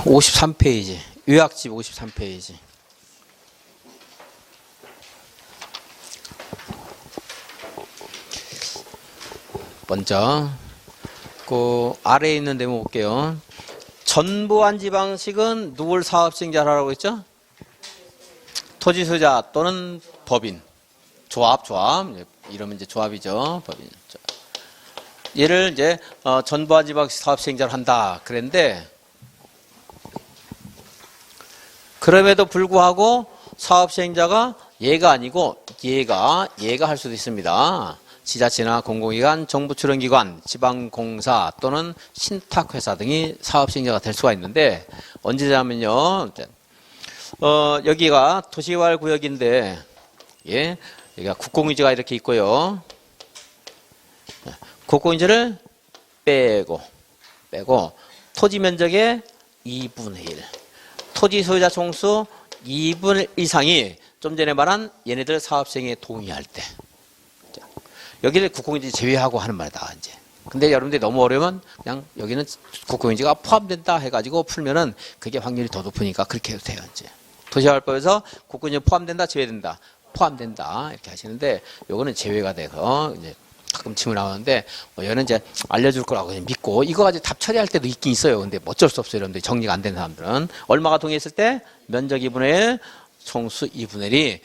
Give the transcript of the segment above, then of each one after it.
53페이지 요약집 53페이지 먼저 그 아래에 있는 내용 볼게요. 전부안지 방식은 누굴 사업시행자를 하라고 했죠? 토지소유자 또는 법인, 조합 이러면 이제 조합이죠. 법인. 얘를 이제 전부안지 방식 사업시행자를 한다 그랬는데, 그럼에도 불구하고 사업시행자가 얘가 아니고 얘가 할 수도 있습니다. 지자체나 공공기관, 정부 출연기관, 지방공사 또는 신탁회사 등이 사업시행자가 될 수가 있는데, 언제냐면요, 여기가 도시개발구역인데, 예, 여기가 국공유지가 이렇게 있고요. 국공유지를 빼고 토지 면적의 2분의 1, 토지 소유자 총수 2분의 1 이상이 좀 전에 말한 얘네들 사업시행에 동의할 때, 여기를 국공유지 제외하고 하는 말이다 이제. 근데 여러분들이 너무 어려우면 그냥 여기는 국공유지가 포함된다 해가지고 풀면은 그게 확률이 더 높으니까 그렇게 해도 돼요 이제. 도시개발법에서 국공유지 포함된다, 제외된다, 포함된다 이렇게 하시는데, 요거는 제외가 돼서 이제 가끔 질문 나오는데, 얘는 이제 알려줄 거라고 그냥 믿고 이거 가지고 답 처리할 때도 있긴 있어요. 근데 어쩔 수 없어요. 여러분들 정리가 안 된 사람들은. 얼마가 동의했을 때 면적 2분의 1, 총수 2분의 1이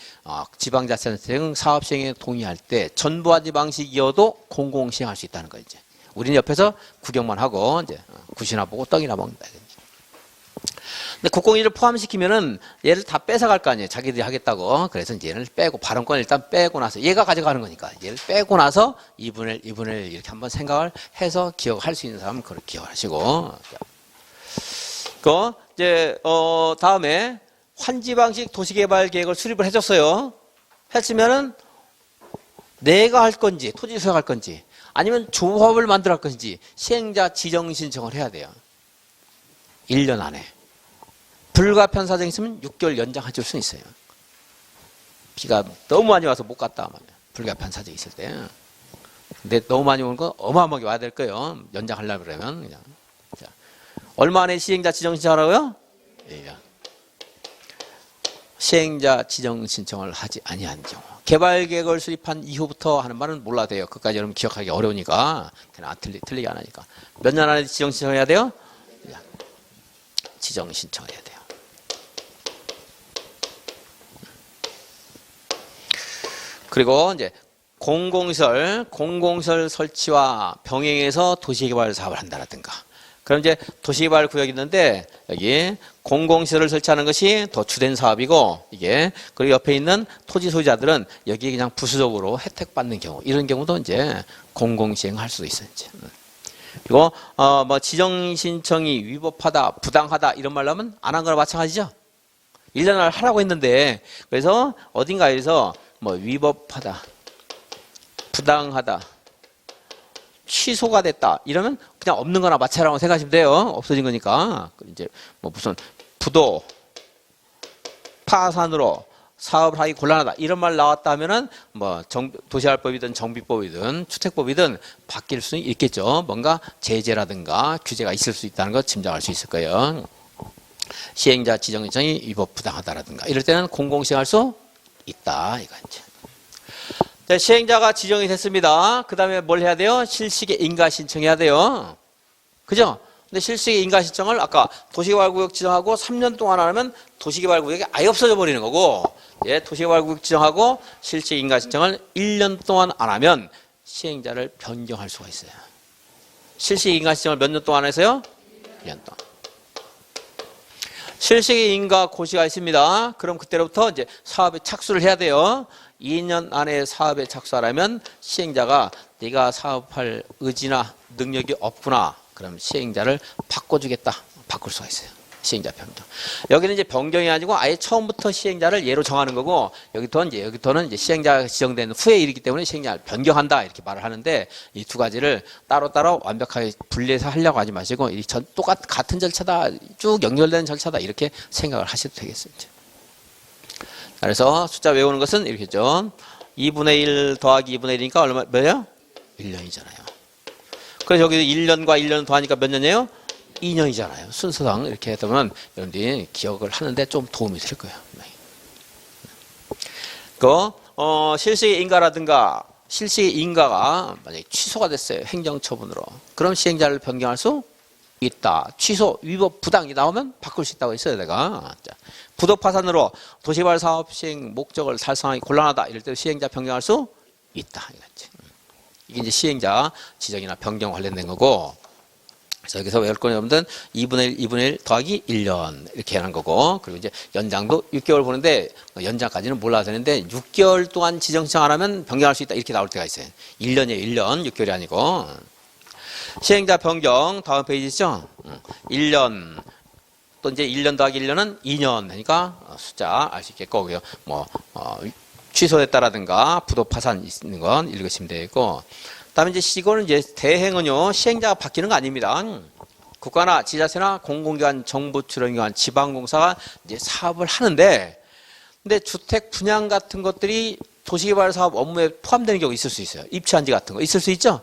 지방자치단체 등 사업시행에 동의할 때 전부안지 방식이어도 공공시행할 수 있다는 거죠. 우리는 옆에서 구경만 하고 이제 굿이나 보고 떡이나 먹는다. 근데 국공유지를 포함시키면은 얘를 다 뺏어갈 거 아니에요. 자기들이 하겠다고. 그래서 이제 얘를 빼고, 발언권을 일단 빼고 나서, 얘가 가져가는 거니까 얘를 빼고 나서 2분의 1, 2분의 1 이렇게 한번 생각을 해서 기억할 수 있는 사람은 그렇게 기억하시고. 이제 다음에 환지 방식 도시개발 계획을 수립을 해줬어요. 했으면은 내가 할 건지, 토지 소유할 건지, 아니면 조합을 만들어 할 건지 시행자 지정 신청을 해야 돼요. 1년 안에. 불가피한 사정이 있으면 6개월 연장해 줄 수 있어요. 비가 너무 많이 와서 못 갔다 하면, 불가피한 사정이 있을 때. 근데 너무 많이 오는 거 어마어마하게 와야 될 거예요. 연장하려고 그러면. 그냥. 자, 얼마 안에 시행자 지정 신청하라고요? 1년. 시행자 지정 신청을 하지 아니한 경우. 개발 계획을 수립한 이후부터 하는 말은 몰라도 돼요. 그까지 여러분 기억하기 어려우니까. 그냥 틀리게 안 하니까. 몇 년 안에 지정 신청해야 돼요? 지정 신청을 해야 돼요. 그리고 이제 공공시설 설치와 병행해서 도시개발 사업을 한다라든가. 그럼 이제 도시개발 구역이 있는데, 여기 공공시설을 설치하는 것이 더 주된 사업이고, 이게, 그리고 옆에 있는 토지 소유자들은 여기 그냥 부수적으로 혜택 받는 경우, 이런 경우도 이제 공공시행할 수도 있어요, 이제. 그리고, 지정 신청이 위법하다, 부당하다, 이런 말 나오면 안 한 거나 마찬가지죠? 1년 안에 하라고 했는데, 그래서 어딘가에서 위법하다, 부당하다, 취소가 됐다, 이러면 그냥 없는 거나 마찬가지라고 생각하시면 돼요. 없어진 거니까. 이제 무슨 부도, 파산으로 사업을 하기 곤란하다, 이런 말 나왔다 하면은 도시개발법이든 정비법이든 주택법이든 바뀔 수 있겠죠. 뭔가 제재라든가 규제가 있을 수 있다는 거 짐작할 수 있을 거예요. 시행자 지정 신청이 위법 부당하다라든가 이럴 때는 공공시행할 수 있다, 이거 이제. 자, 시행자가 지정이 됐습니다. 그 다음에 뭘 해야 돼요? 실시에 인가 신청해야 돼요. 그죠? 근데 실시에 인가 신청을 아까 도시개발구역 지정하고 3년 동안 안 하면 도시개발구역이 아예 없어져 버리는 거고, 예, 도시개발구역 지정하고 실시 인가 신청을 1년 동안 안 하면 시행자를 변경할 수가 있어요. 실시 인가 신청을 몇 년 동안 해서요? 1년 동안. 실시 인가 고시가 있습니다. 그럼 그때로부터 이제 사업에 착수를 해야 돼요. 2년 안에 사업에 착수하려면 시행자가 네가 사업할 의지나 능력이 없구나, 그럼 시행자를 바꿔주겠다, 바꿀 수가 있어요. 시행자 변경. 여기는 이제 변경이 아니고 아예 처음부터 시행자를 얘로 정하는 거고, 여기부터는 이제 시행자가 지정된 후에 일이기 때문에 시행자를 변경한다, 이렇게 말을 하는데, 이 두 가지를 따로따로 완벽하게 분리해서 하려고 하지 마시고, 같은 절차다, 쭉 연결되는 절차다, 이렇게 생각을 하셔도 되겠습니다. 그래서 숫자 외우는 것은 이렇게죠. 2분의 1 더하기 2분의 1이니까 뭐예요? 1년이잖아요. 그래서 여기 1년과 1년 더하니까 몇 년이에요? 2년이잖아요. 순서상 이렇게 했다면 여러분들이 기억을 하는데 좀 도움이 될 거예요. 실시 인가라든가 실시 인가가 만약에 취소가 됐어요. 행정처분으로. 그럼 시행자를 변경할 수 있다. 취소, 위법, 부당이 나오면 바꿀 수 있다고 했어요, 내가. 자, 부도 파산으로 도시개발 사업 시행 목적을 달성하기 곤란하다. 이럴 때 시행자 변경할 수 있다. 이게 이제 시행자 지정이나 변경 관련된 거고. 그래서 여기서 외울 건 여러분들은 2분의 1, 2분의 1 더하기 1년 이렇게 하는 거고, 그리고 이제 연장도 6개월 보는데 연장까지는 몰라도 되는데 6개월 동안 지정 신청 안 하면 변경할 수 있다 이렇게 나올 때가 있어요. 1년이에요. 1년 6개월이 아니고. 시행자 변경 다음 페이지죠. 1년 또 이제 1년 더하기 1년은 2년 되니까 숫자 알 수 있겠고, 취소됐다라든가 부도 파산 있는 건 읽으시면 되겠고. 그다음에 이제 이거는 이제 대행은요 시행자가 바뀌는 거 아닙니다. 국가나 지자체나 공공기관, 정부 출연기관, 지방공사가 이제 사업을 하는데, 근데 주택 분양 같은 것들이 도시개발 사업 업무에 포함되는 경우 있을 수 있어요. 입주한지 같은 거 있을 수 있죠.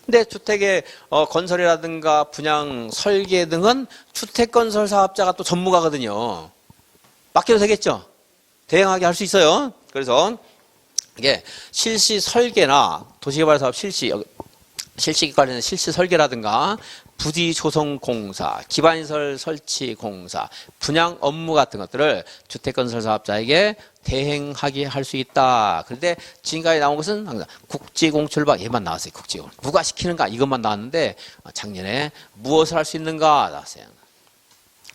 근데 주택의 건설이라든가 분양, 설계 등은 주택건설 사업자가 또 전문가거든요. 맡겨도 되겠죠. 대행하게 할 수 있어요. 그래서 이게 실시 설계나 도시개발 사업 실시 관련된 실시 설계라든가 부지 조성 공사, 기반시설 설치 공사, 분양 업무 같은 것들을 주택건설 사업자에게 대행하게 할 수 있다. 그런데 지금까지 나온 것은 항상 국지공출방 얘만 나왔어요. 국지공 누가 시키는가 이것만 나왔는데 작년에 무엇을 할 수 있는가 나왔어요.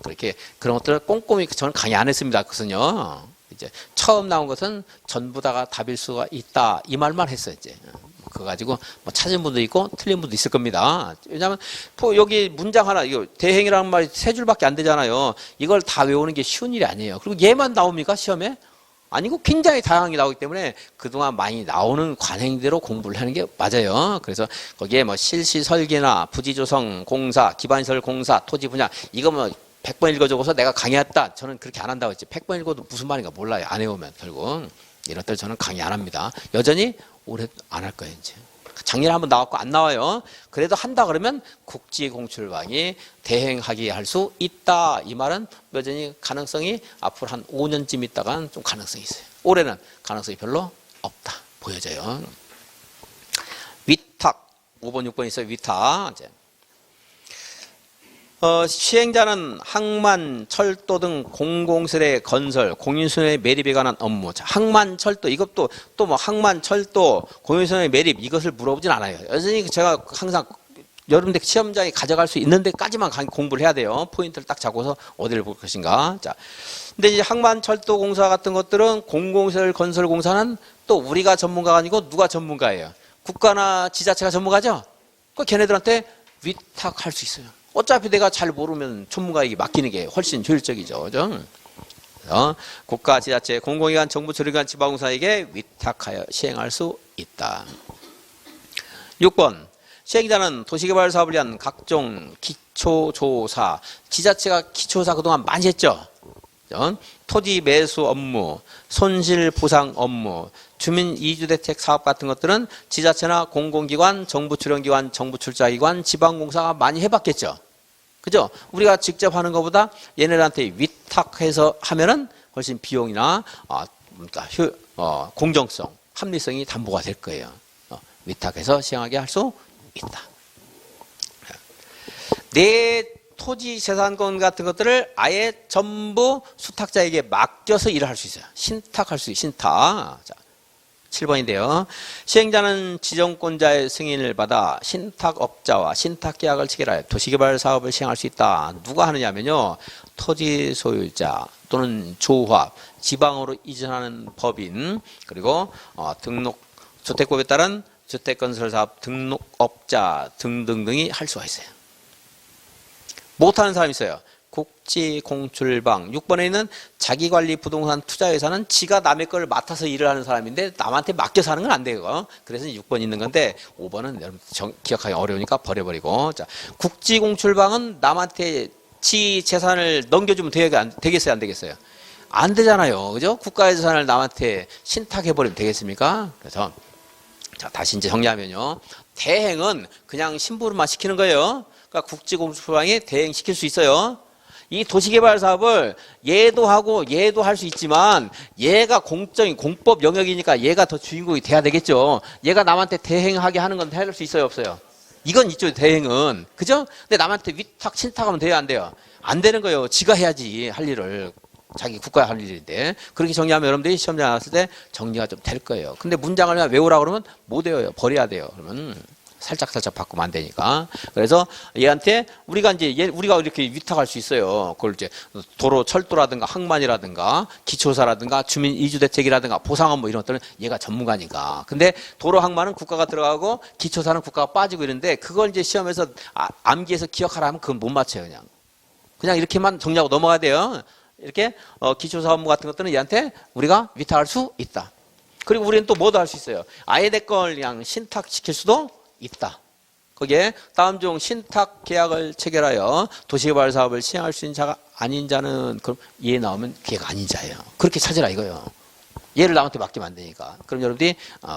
그렇게 그런 것들을 꼼꼼히 저는 강의 안 했습니다. 그것은요. 이제 처음 나온 것은 전부 다가 답일 수가 있다 이 말만 했어요. 이제 그거 가지고 뭐 찾은 분도 있고 틀린 분도 있을 겁니다. 왜냐하면 여기 문장 하나 이거 대행이라는 말이 세 줄밖에 안 되잖아요. 이걸 다 외우는 게 쉬운 일이 아니에요. 그리고 얘만 나옵니까 시험에? 아니고 굉장히 다양하게 나오기 때문에 그동안 많이 나오는 관행대로 공부를 하는 게 맞아요. 그래서 거기에 뭐 실시 설계나 부지 조성 공사, 기반시설 공사, 토지 분양 이거 뭐 100번 읽어줘서 내가 강의했다. 저는 그렇게 안 한다고 했지. 100번 읽어도 무슨 말인가 몰라요. 안 해오면 결국. 이런 때 저는 강의 안 합니다. 여전히 올해 안 할 거예요. 이제. 작년에 한번 나왔고 안 나와요. 그래도 한다 그러면 국지공출방이 대행하게 할 수 있다. 이 말은 여전히 가능성이 앞으로 한 5년쯤 있다간 좀 가능성이 있어요. 올해는 가능성이 별로 없다. 보여져요. 위탁. 5번, 6번 있어요. 위탁. 이제. 시행자는 항만, 철도 등 공공시설의 건설, 공유시설의 매립에 관한 업무. 자, 항만, 철도 이것도 또 뭐 항만, 철도, 공유시설의 매립 이것을 물어보진 않아요. 여전히 제가 항상 여러분들 시험장에 가져갈 수 있는 데까지만 공부를 해야 돼요. 포인트를 딱 잡고서 어디를 볼 것인가. 자, 근데 이제 항만, 철도 공사 같은 것들은 공공시설 건설 공사는 또 우리가 전문가가 아니고 누가 전문가예요? 국가나 지자체가 전문가죠? 그 걔네들한테 위탁할 수 있어요. 어차피 내가 잘 모르면 전문가에게 맡기는 게 훨씬 효율적이죠. 그죠? 국가, 지자체, 공공기관, 정부, 조리기관, 지방공사에게 위탁하여 시행할 수 있다. 6번. 시행자는 도시개발 사업을 위한 각종 기초조사, 지자체가 기초조사 그동안 많이 했죠. 토지 매수 업무, 손실보상 업무, 주민 이주대책 사업 같은 것들은 지자체나 공공기관, 정부 출연기관, 정부 출자기관, 지방공사가 많이 해봤겠죠. 그죠? 우리가 직접 하는 것보다 얘네들한테 위탁해서 하면은 훨씬 비용이나 공정성, 합리성이 담보가 될 거예요. 위탁해서 시행하게 할 수 있다. 내 토지 재산권 같은 것들을 아예 전부 수탁자에게 맡겨서 일을 할 수 있어요. 신탁할 수 있어요. 신탁. 자, 7번인데요. 시행자는 지정권자의 승인을 받아 신탁업자와 신탁계약을 체결하여 도시개발 사업을 시행할 수 있다. 누가 하느냐면요. 토지 소유자 또는 조합, 지방으로 이전하는 법인, 그리고 등록 주택법에 따른 주택건설사업 등록업자 등등등이 할 수가 있어요. 못하는 사람이 있어요. 국지공출방. 6번에 있는 자기관리 부동산 투자회사는 지가 남의 걸 맡아서 일을 하는 사람인데 남한테 맡겨서 하는 건 안 돼요. 그래서 6번 있는 건데 5번은 여러분 기억하기 어려우니까 버려버리고. 자, 국지공출방은 남한테 지 재산을 넘겨주면 되겠어요? 안 되겠어요? 안 되잖아요. 그죠? 국가의 재산을 남한테 신탁해버리면 되겠습니까? 그래서 자, 다시 이제 정리하면요. 대행은 그냥 심부름만 시키는 거예요. 그러니까 국지공수처방이 대행시킬 수 있어요. 이 도시개발 사업을 얘도 하고 얘도 할 수 있지만 얘가 공적인 공법 영역이니까 얘가 더 주인공이 돼야 되겠죠. 얘가 남한테 대행하게 하는 건 할 수 있어요, 없어요? 이건 있죠, 대행은. 그죠? 근데 남한테 위탁, 신탁하면 돼요, 안 돼요? 안 되는 거예요. 지가 해야지, 할 일을. 자기 국가에 할 일인데. 그렇게 정리하면 여러분들이 시험장 나왔을 때 정리가 좀 될 거예요. 근데 문장을 그냥 외우라고 그러면 못 외워요. 버려야 돼요. 그러면 살짝 바꾸면 안 되니까. 그래서 얘한테 우리가 이렇게 위탁할 수 있어요. 그걸 이제 도로, 철도라든가 항만이라든가 기초사라든가 주민 이주대책이라든가 보상업 뭐 이런 것들은 얘가 전문가니까. 근데 도로, 항만은 국가가 들어가고 기초사는 국가가 빠지고 이런데 그걸 이제 시험에서 암기해서 기억하라 하면 그건 못 맞춰요. 그냥 이렇게만 정리하고 넘어가야 돼요. 이렇게 기초사 업무 같은 것들은 얘한테 우리가 위탁할 수 있다. 그리고 우리는 또 뭐도 할 수 있어요. 아예 내 걸 그냥 신탁시킬 수도 있다. 거기에 다음 중 신탁 계약을 체결하여 도시개발 사업을 시행할 수 있는 자가 아닌 자는 그럼 얘 나오면 걔가 아닌 자예요. 그렇게 찾으라 이거예요. 얘를 남한테 맡기면 안 되니까. 그럼 여러분들이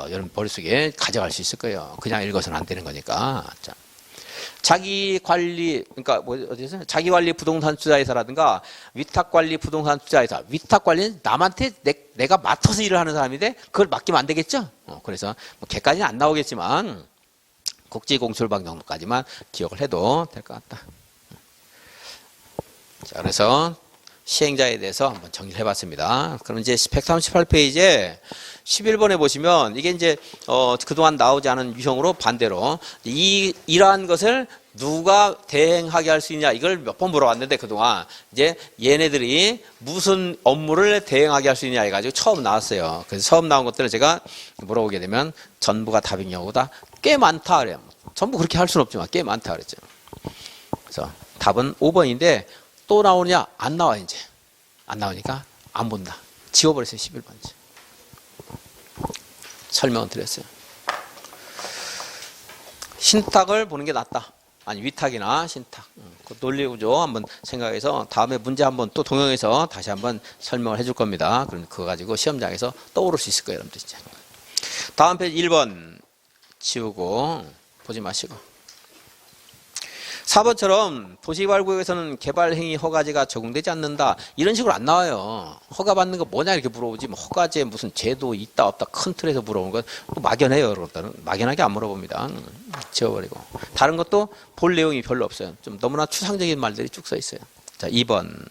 여러분 머릿속에 가져갈 수 있을 거예요. 그냥 읽어서는 안 되는 거니까. 자. 자기 관리, 그러니까 어디서 자기 관리 부동산 투자회사라든가 위탁 관리 부동산 투자회사. 위탁 관리는 남한테 내가 맡아서 일을 하는 사람인데 그걸 맡기면 안 되겠죠. 그래서 뭐 걔까지는 안 나오겠지만 국지공출방 정도까지만 기억을 해도 될 것 같다. 자, 그래서 시행자에 대해서 한번 정리를 해봤습니다. 그럼 이제 138페이지에 11번에 보시면 이게 이제 그동안 나오지 않은 유형으로 반대로 이러한 것을 누가 대행하게 할 수 있냐 이걸 몇 번 물어봤는데 그동안 이제 얘네들이 무슨 업무를 대행하게 할 수 있냐 해가지고 처음 나왔어요. 그래서 처음 나온 것들을 제가 물어보게 되면 전부가 답인 경우보다 꽤 많다 그래요. 전부 그렇게 할 수는 없지만 꽤 많다 그랬죠. 그래서 답은 5번인데 또 나오느냐? 안 나와 이제. 안 나오니까 안 본다. 지워버렸어요. 11번째. 설명을 드렸어요. 신탁을 보는 게 낫다. 아니 위탁이나 신탁. 그 논리구조 한번 생각해서 다음에 문제 한번 또 동영해서 다시 한번 설명을 해줄 겁니다. 그럼 그거 가지고 시험장에서 떠오를 수 있을 거예요. 여러분들 진짜. 다음 페이지 1번 지우고 보지 마시고. 4번처럼 도시개발구역에서는 개발행위 허가제가 적용되지 않는다. 이런 식으로 안 나와요. 허가받는 거 뭐냐 이렇게 물어보지. 뭐 허가제 무슨 제도 있다 없다 큰 틀에서 물어보는 건 또 막연해요. 여러분들은 막연하게 안 물어봅니다. 지워버리고. 다른 것도 볼 내용이 별로 없어요. 좀 너무나 추상적인 말들이 쭉 써 있어요. 자, 2번.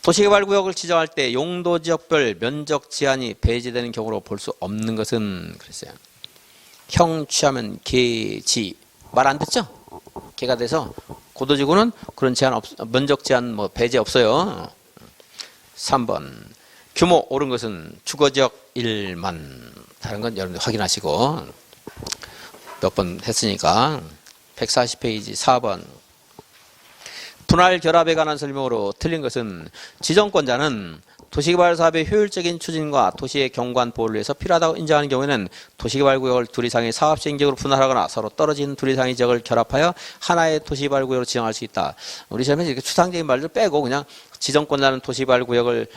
도시개발구역을 지정할 때 용도지역별 면적 제한이 배제되는 경우로 볼 수 없는 것은 그랬어요. 형 취하면 개지. 말 안 듣죠? 개가 돼서 고도지구는 그런 제한 면적 제한 뭐 배제 없어요. 3번 규모 옳은 것은 주거지역 1만 다른 건 여러분들 확인하시고 몇 번 했으니까 140페이지 4번 분할 결합에 관한 설명으로 틀린 것은 지정권자는 도시개발 사업의 효율적인 추진과 도시의 경관 보호를 위해서 필요하다고 인정하는 경우에는 도시개발구역을 둘 이상의 사업시행지역으로 분할하거나 서로 떨어진 둘 이상의 지역을 결합하여 하나의 도시개발구역으로 지정할 수 있다. 우리 시험에 이렇게 추상적인 말들 빼고 그냥 지정권자는 도시개발구역을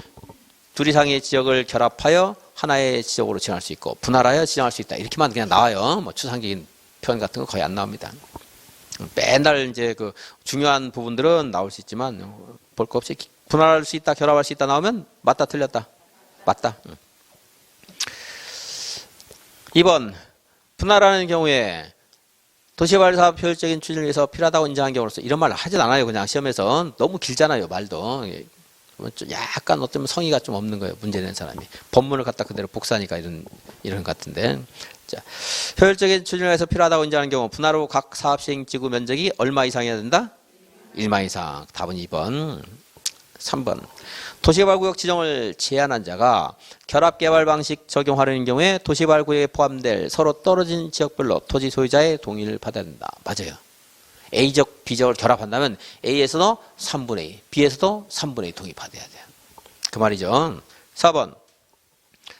둘 이상의 지역을 결합하여 하나의 지역으로 지정할 수 있고 분할하여 지정할 수 있다. 이렇게만 그냥 나와요. 뭐 추상적인 표현 같은 거 거의 안 나옵니다. 맨날 이제 그 중요한 부분들은 나올 수 있지만 볼 거 없이 분할할 수 있다, 결합할 수 있다 나오면 맞다, 틀렸다? 맞다. 2번 분할하는 경우에 도시개발 사업 효율적인 추진을 위해서 필요하다고 인정한 경우로서 이런 말을 하진 않아요. 그냥 시험에서 너무 길잖아요. 말도. 좀 약간 어쩌면 성의가 좀 없는 거예요. 문제낸 사람이. 법문을 갖다 그대로 복사하니까 이런 것 같은데. 자, 효율적인 추진을 위해서 필요하다고 인정하는 경우 분할 후 각 사업 시행 지구 면적이 얼마 이상이어야 된다? 1만 이상. 답은 2번. 3번 도시개발구역 지정을 제한한 자가 결합개발 방식 적용하려는 경우에 도시개발구역에 포함될 서로 떨어진 지역별로 토지 소유자의 동의를 받아야 된다. 맞아요. A적, B적을 결합한다면 A에서도 3분의 2, B에서도 3분의 2 동의 받아야 돼요. 그 말이죠. 4번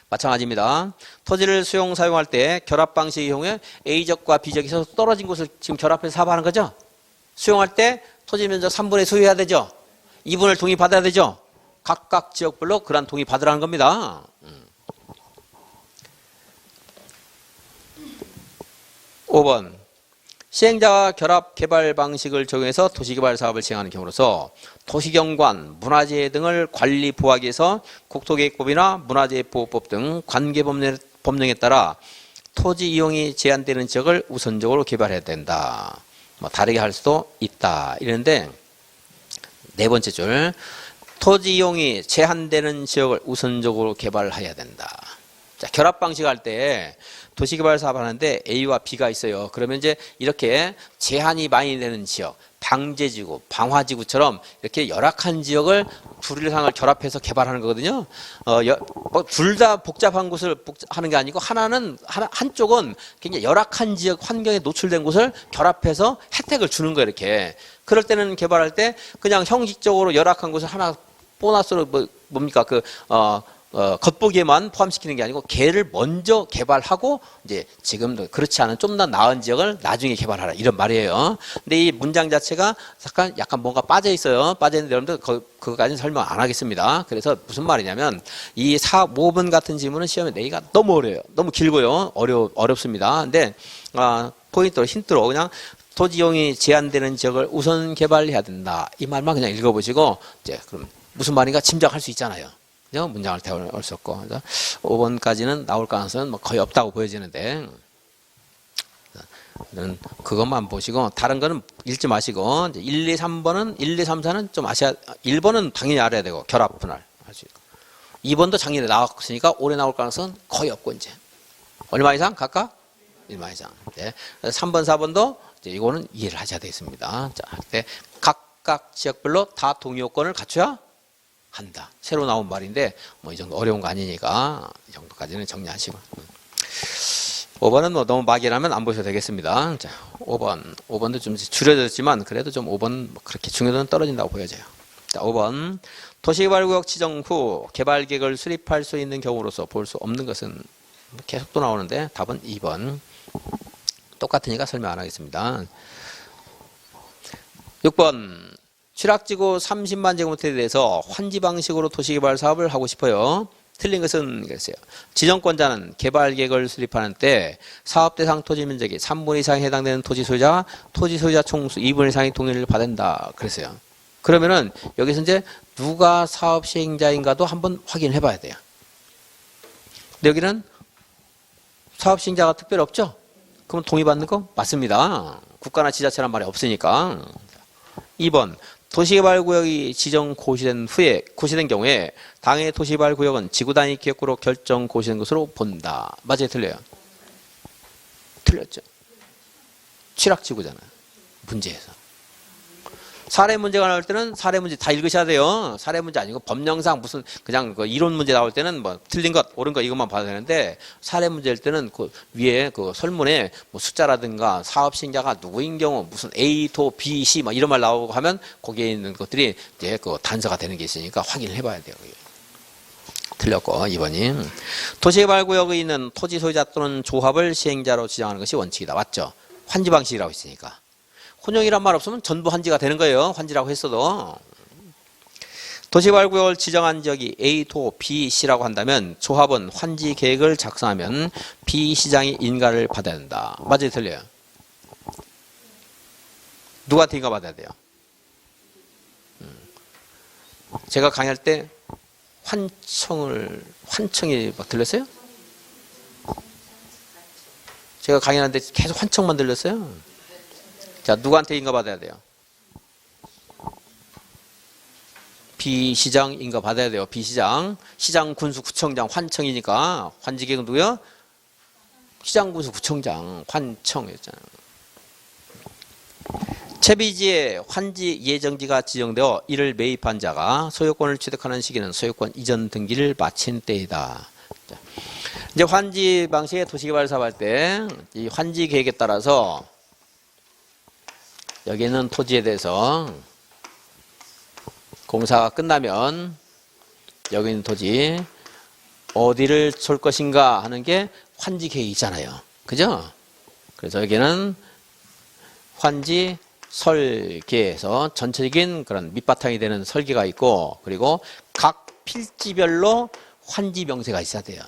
마찬가지입니다. 토지를 수용 사용할 때 결합 방식의 경우에 A적과 B적에서 떨어진 곳을 지금 결합해서 사업하는 거죠. 수용할 때 토지 면적 3분의 2 소유해야 되죠. 2분을 동의 받아야 되죠. 각각 지역별로 그런 동의 받으라는 겁니다. 5번 시행자가 결합 개발 방식을 적용해서 도시개발 사업을 진행하는 경우로서 도시경관, 문화재 등을 관리 보호하기 위해서 국토계획법이나 문화재보호법 등 관계 법령에 따라 토지 이용이 제한되는 지역을 우선적으로 개발해야 된다. 뭐 다르게 할 수도 있다. 이랬는데 네 번째 줄 토지 이용이 제한되는 지역을 우선적으로 개발해야 된다. 자, 결합 방식 할 때 도시개발 사업 하는데 A와 B가 있어요. 그러면 이제 이렇게 제한이 많이 되는 지역, 방제지구, 방화지구처럼 이렇게 열악한 지역을 둘 이상을 결합해서 개발하는 거거든요. 둘 다 복잡한 곳을 하는 게 아니고 한쪽은 굉장히 열악한 지역 환경에 노출된 곳을 결합해서 혜택을 주는 거예요. 이렇게. 그럴 때는 개발할 때 그냥 형식적으로 열악한 곳을 하나 보너스로 뭡니까 겉보기에만 포함시키는 게 아니고 걔를 먼저 개발하고 이제 지금도 그렇지 않은 좀 더 나은 지역을 나중에 개발하라 이런 말이에요. 근데 이 문장 자체가 약간 뭔가 빠져 있어요. 빠져 있는데 여러분들 그거까지는 설명 안 하겠습니다. 그래서 무슨 말이냐면 이 5번 같은 질문은 시험에 내기가 너무 어려워요. 너무 길고요. 어렵습니다. 근데 포인트로 힌트로 그냥 토지 이용이 제한되는 지역을 우선 개발해야 된다. 이 말만 그냥 읽어보시고 이제 그럼 무슨 말인가 짐작할 수 있잖아요. 문장을 대할 수 없고. 그래서 5번까지는 나올 가능성은 거의 없다고 보여지는데, 그것만 보시고, 다른 거는 읽지 마시고, 1, 2, 3번은, 1, 2, 3, 4는 좀 1번은 당연히 알아야 되고, 결합 분할 할 수 있고. 2번도 작년에 나왔으니까 올해 나올 가능성은 거의 없고, 이제. 얼마 이상? 각각? 1만 이상. 네. 3번, 4번도, 이제 이거는 이해를 하셔야 되겠습니다. 자, 할 때, 각각 지역별로 다 동의 요건을 갖춰야 한다. 새로 나온 말인데 이 정도 어려운 거 아니니까 이 정도까지는 정리하시고 5번은 너무 막연하면 안 보셔도 되겠습니다. 자, 5번도 좀 줄여졌지만 그래도 좀 5번 그렇게 중요도는 떨어진다고 보여져요. 자, 5번 도시개발구역 지정 후 개발계획을 수립할 수 있는 경우로서 볼 수 없는 것은 계속 또 나오는데 답은 2번 똑같으니까 설명 안 하겠습니다. 6번 취락지구 30만 제곱미터에 대해서 환지 방식으로 도시개발 사업을 하고 싶어요. 틀린 것은 그랬어요. 지정권자는 개발계획을 수립하는 때 사업 대상 토지 면적이 3분 이상에 해당되는 토지 소유자와 토지 소유자 총수 2분 이상의 동의를 받는다. 그랬어요. 그러면은 여기서 이제 누가 사업 시행자인가도 한번 확인해 봐야 돼요. 근데 여기는 사업 시행자가 특별히 없죠? 그럼 동의받는 거 맞습니다. 국가나 지자체란 말이 없으니까. 2번 도시개발구역이 지정 고시된 경우에 당해 도시개발구역은 지구단위 기획구로 결정 고시된 것으로 본다. 맞아요? 틀려요? 틀렸죠. 취락지구잖아요. 문제에서. 사례 문제가 나올 때는 사례 문제 다 읽으셔야 돼요. 사례 문제 아니고 법령상 무슨 그냥 이론 문제 나올 때는 틀린 것, 옳은 것 이것만 봐도 되는데 사례 문제일 때는 위에 설문에 숫자라든가 사업 시행자가 누구인 경우 무슨 A, 도, B, C 이런 말 나오고 하면 거기에 있는 것들이 이제 단서가 되는 게 있으니까 확인을 해봐야 돼요. 틀렸고 2번이 도시개발구역에 있는 토지 소유자 또는 조합을 시행자로 지정하는 것이 원칙이다. 맞죠? 환지 방식이라고 했으니까. 혼용이란 말 없으면 전부 환지가 되는 거예요. 환지라고 했어도. 도시개발구역을 지정한 지역이 A, 도, B, C라고 한다면 조합은 환지 계획을 작성하면 B 시장이 인가를 받아야 된다. 맞아요? 틀려요? 누구한테 인가 받아야 돼요? 제가 강의할 때 환청이 들렸어요? 제가 강의하는데 계속 환청만 들렸어요? 자, 누구한테 인가 받아야 돼요? B시장 인가 받아야 돼요. B시장. 시장, 군수, 구청장, 환청이니까 환지계획은 누구요? 시장, 군수, 구청장, 환청이었잖아요. 채비지에 환지 예정지가 지정되어 이를 매입한 자가 소유권을 취득하는 시기는 소유권 이전 등기를 마친 때이다. 자, 이제 환지 방식의 도시개발 사업할 때 이 환지 계획에 따라서 여기 있는 토지에 대해서 공사가 끝나면 여기 있는 토지 어디를 쏠 것인가 하는 게 환지 계획이 있잖아요. 그죠? 그래서 여기는 환지 설계에서 전체적인 그런 밑바탕이 되는 설계가 있고 그리고 각 필지별로 환지 명세가 있어야 돼요.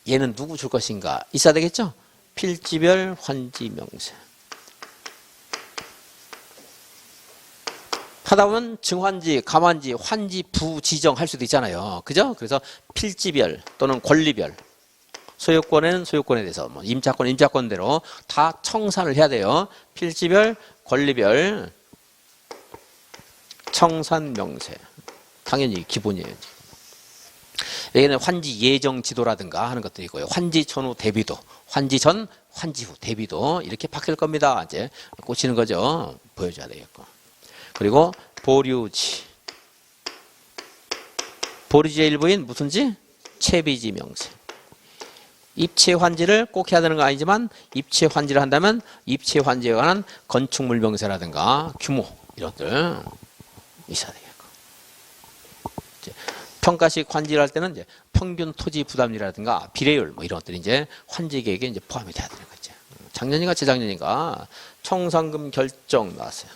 얘는 누구 줄 것인가 있어야 되겠죠? 필지별 환지 명세. 하다 보면 증환지, 감환지, 환지, 부지정할 수도 있잖아요. 그죠? 그래서 필지별 또는 권리별, 소유권에는 소유권에 대해서, 뭐 임차권, 임차권대로 다 청산을 해야 돼요. 필지별, 권리별, 청산 명세. 당연히 기본이에요. 여기는 환지 예정 지도라든가 하는 것들이 있고요. 환지 전후 대비도, 환지 전, 환지 후 대비도 이렇게 바뀔 겁니다. 이제 꽂히는 거죠. 보여줘야 되겠고. 그리고 보류지. 보류지의 일부인 무슨 지? 채비지 명세. 입체 환지를 꼭 해야 되는 건 아니지만 입체 환지를 한다면 입체 환지에 관한 건축물 명세라든가 규모 이런 것들 있어야 되겠고. 평가식 환지를 할 때는 이제 평균 토지 부담률이라든가 비례율 뭐 이런 것들이 이제 환지 계획에 이제 포함이 돼야 되는 거죠. 작년인가 재작년인가 청산금 결정 나왔어요.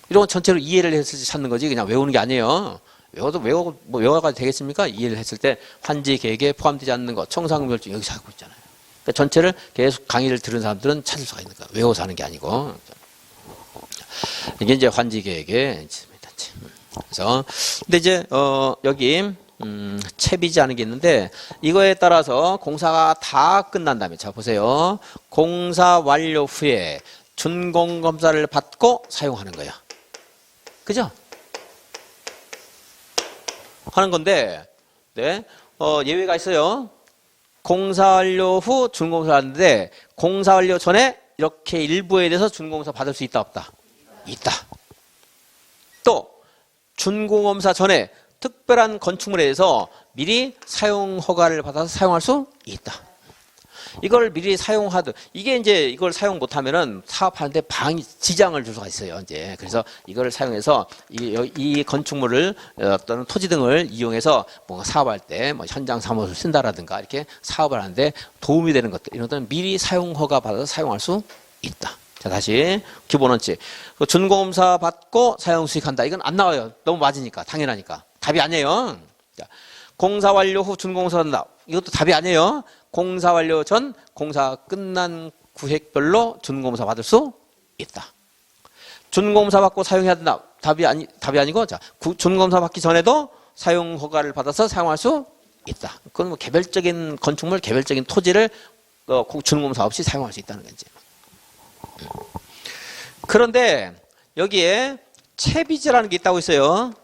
이런 건 전체로 이해를 했을 때 찾는 거지 그냥 외우는 게 아니에요. 외워가 되겠습니까? 이해를 했을 때 환지 계획에 포함되지 않는 것, 청산금 결정 여기서 하고 있잖아요. 그러니까 전체를 계속 강의를 들은 사람들은 찾을 수가 있는 거야. 외워서 하는 게 아니고. 이게 이제 환지 계획에 있습니다. 그래서 근데 이제 여기 채비지 않은 게 있는데 이거에 따라서 공사가 다 끝난 다음에 자 보세요. 공사 완료 후에 준공 검사를 받고 사용하는 거야. 그죠? 하는 건데 네. 예외가 있어요. 공사 완료 후 준공사를 하는데 공사 완료 전에 이렇게 일부에 대해서 준공사 받을 수 있다 없다? 있다. 또 준공검사 전에 특별한 건축물에 대해서 미리 사용 허가를 받아서 사용할 수 있다. 이걸 미리 사용하듯 이게 이제 이걸 사용 못하면은 사업하는데 지장을 줄 수가 있어요. 이제 그래서 이거를 사용해서 이 건축물을 어떤 토지 등을 이용해서 뭔가 사업할 때 뭐 현장 사무소를 쓴다라든가 이렇게 사업을 하는데 도움이 되는 것들 이런 것들은 미리 사용 허가 받아서 사용할 수 있다. 자 다시 기본 원칙. 준공검사 받고 사용 수익한다. 이건 안 나와요. 너무 맞으니까 당연하니까 답이 아니에요. 자, 공사 완료 후 준공사 한다. 이것도 답이 아니에요. 공사 완료 전 공사 끝난 구획별로 준공사 받을 수 있다. 준공사 받고 사용해야 된다. 답이 아니고 자 준공사 받기 전에도 사용 허가를 받아서 사용할 수 있다. 그건 뭐 개별적인 건축물, 개별적인 토지를 준공사 없이 사용할 수 있다는 거지. 그런데 여기에 채비지라는 게 있다고 있어요.